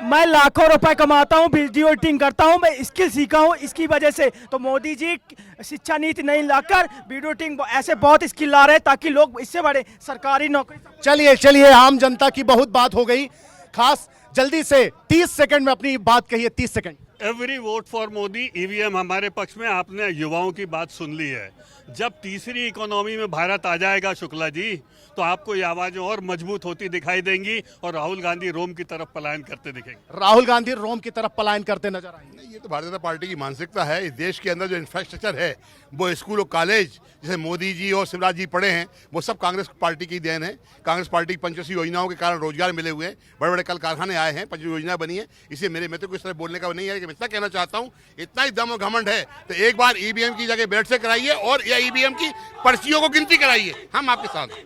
मैं लाखों रुपए कमाता हूँ, वीडियो एडिटिंग करता हूँ, मैं स्किल सीखा हूँ इसकी वजह से। तो मोदी जी शिक्षा नीति नहीं लाकर वीडियो एडिटिंग ऐसे बहुत स्किल ला रहे हैं ताकि लोग इससे बड़े सरकारी नौकरी। चलिए आम जनता की बहुत बात हो गई, खास जल्दी से 30 सेकंड में अपनी बात कहिए, 30 second. Every vote for Modi, EVM हमारे पक्ष में। आपने युवाओं की बात सुन ली है। जब तीसरी इकोनॉमी में भारत आ जाएगा शुक्ला जी, तो आपको ये आवाजें और मजबूत होती दिखाई देंगी और राहुल गांधी रोम की तरफ पलायन करते दिखेंगे। राहुल गांधी रोम की तरफ पलायन करते नजर आएंगे। ये तो भारतीय जनता पार्टी की मानसिकता है। इस देश के अंदर जो इंफ्रास्ट्रक्चर है, वो स्कूल और कॉलेज जैसे मोदी जी और शिवराज जी पढ़े हैं, वो सब कांग्रेस पार्टी की देन है। कांग्रेस पार्टी की पंचवर्षीय योजनाओं के कारण रोजगार मिले हुए हैं, बड़े बड़े कल कारखाने आए हैं, पंच योजना बनी है। इसलिए मेरे तो इस तरह बोलने का नहीं है, लेकिन मैं इतना कहना चाहता हूँ, इतना ही दम और घमंड है तो एक बार ईवीएम की जगह बैलेट से कराइए और या ईवीएम की पर्चियों को गिनती कराइए, हम आपके साथ हैं।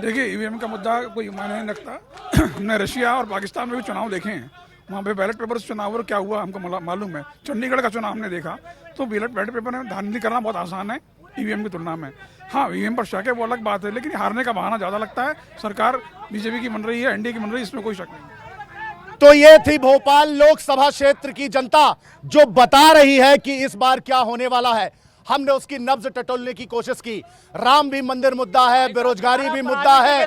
देखिए, ईवीएम का मुद्दा कोई मायने नहीं रखता। हमने रशिया और पाकिस्तान में भी चुनाव देखे हैं, वहाँ पे बैलेट पेपर से चुनाव और क्या हुआ हमको मालूम है। चंडीगढ़ का चुनाव हमने देखा, तो बैलेट पेपर में धांधली करना बहुत आसान है ईवीएम की तुलना में। हाँ, ईवीएम पर शक है, वो अलग बात है, लेकिन हारने का बहाना ज़्यादा लगता है। सरकार बीजेपी की बन रही है, एनडीए की बन रही है, इसमें कोई शक नहीं। तो ये थी भोपाल लोकसभा क्षेत्र की जनता जो बता रही है कि इस बार क्या होने वाला है। हमने उसकी नब्ज टटोलने की कोशिश की। राम भी मंदिर मुद्दा है, बेरोजगारी भी मुद्दा है,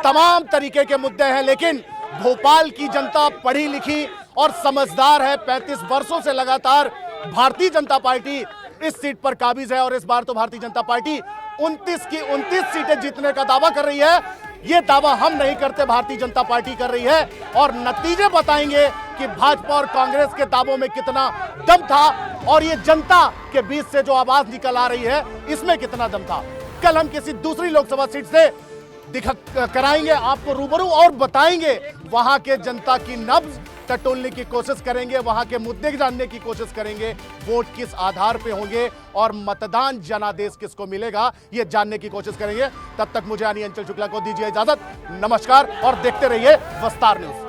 तमाम तरीके के मुद्दे हैं, लेकिन भोपाल की जनता पढ़ी लिखी और समझदार है। 35 वर्षों से लगातार भारतीय जनता पार्टी इस सीट पर काबिज है और इस बार तो भारतीय जनता पार्टी 29 की 29 सीटें जीतने का दावा कर रही है। ये दावा हम नहीं करते, भारतीय जनता पार्टी कर रही है और नतीजे बताएंगे कि भाजपा और कांग्रेस के दावों में कितना दम था और ये जनता के बीच से जो आवाज निकल आ रही है इसमें कितना दम था। कल हम किसी दूसरी लोकसभा सीट से कराएंगे आपको रूबरू और बताएंगे वहां के जनता की नब्ज टटोलने की कोशिश करेंगे, वहां के मुद्दे जानने की कोशिश करेंगे, वोट किस आधार पे होंगे और मतदान जनादेश किसको मिलेगा ये जानने की कोशिश करेंगे। तब तक मुझे यानी अंचल शुक्ला को दीजिए इजाजत। नमस्कार और देखते रहिए विस्तार न्यूज।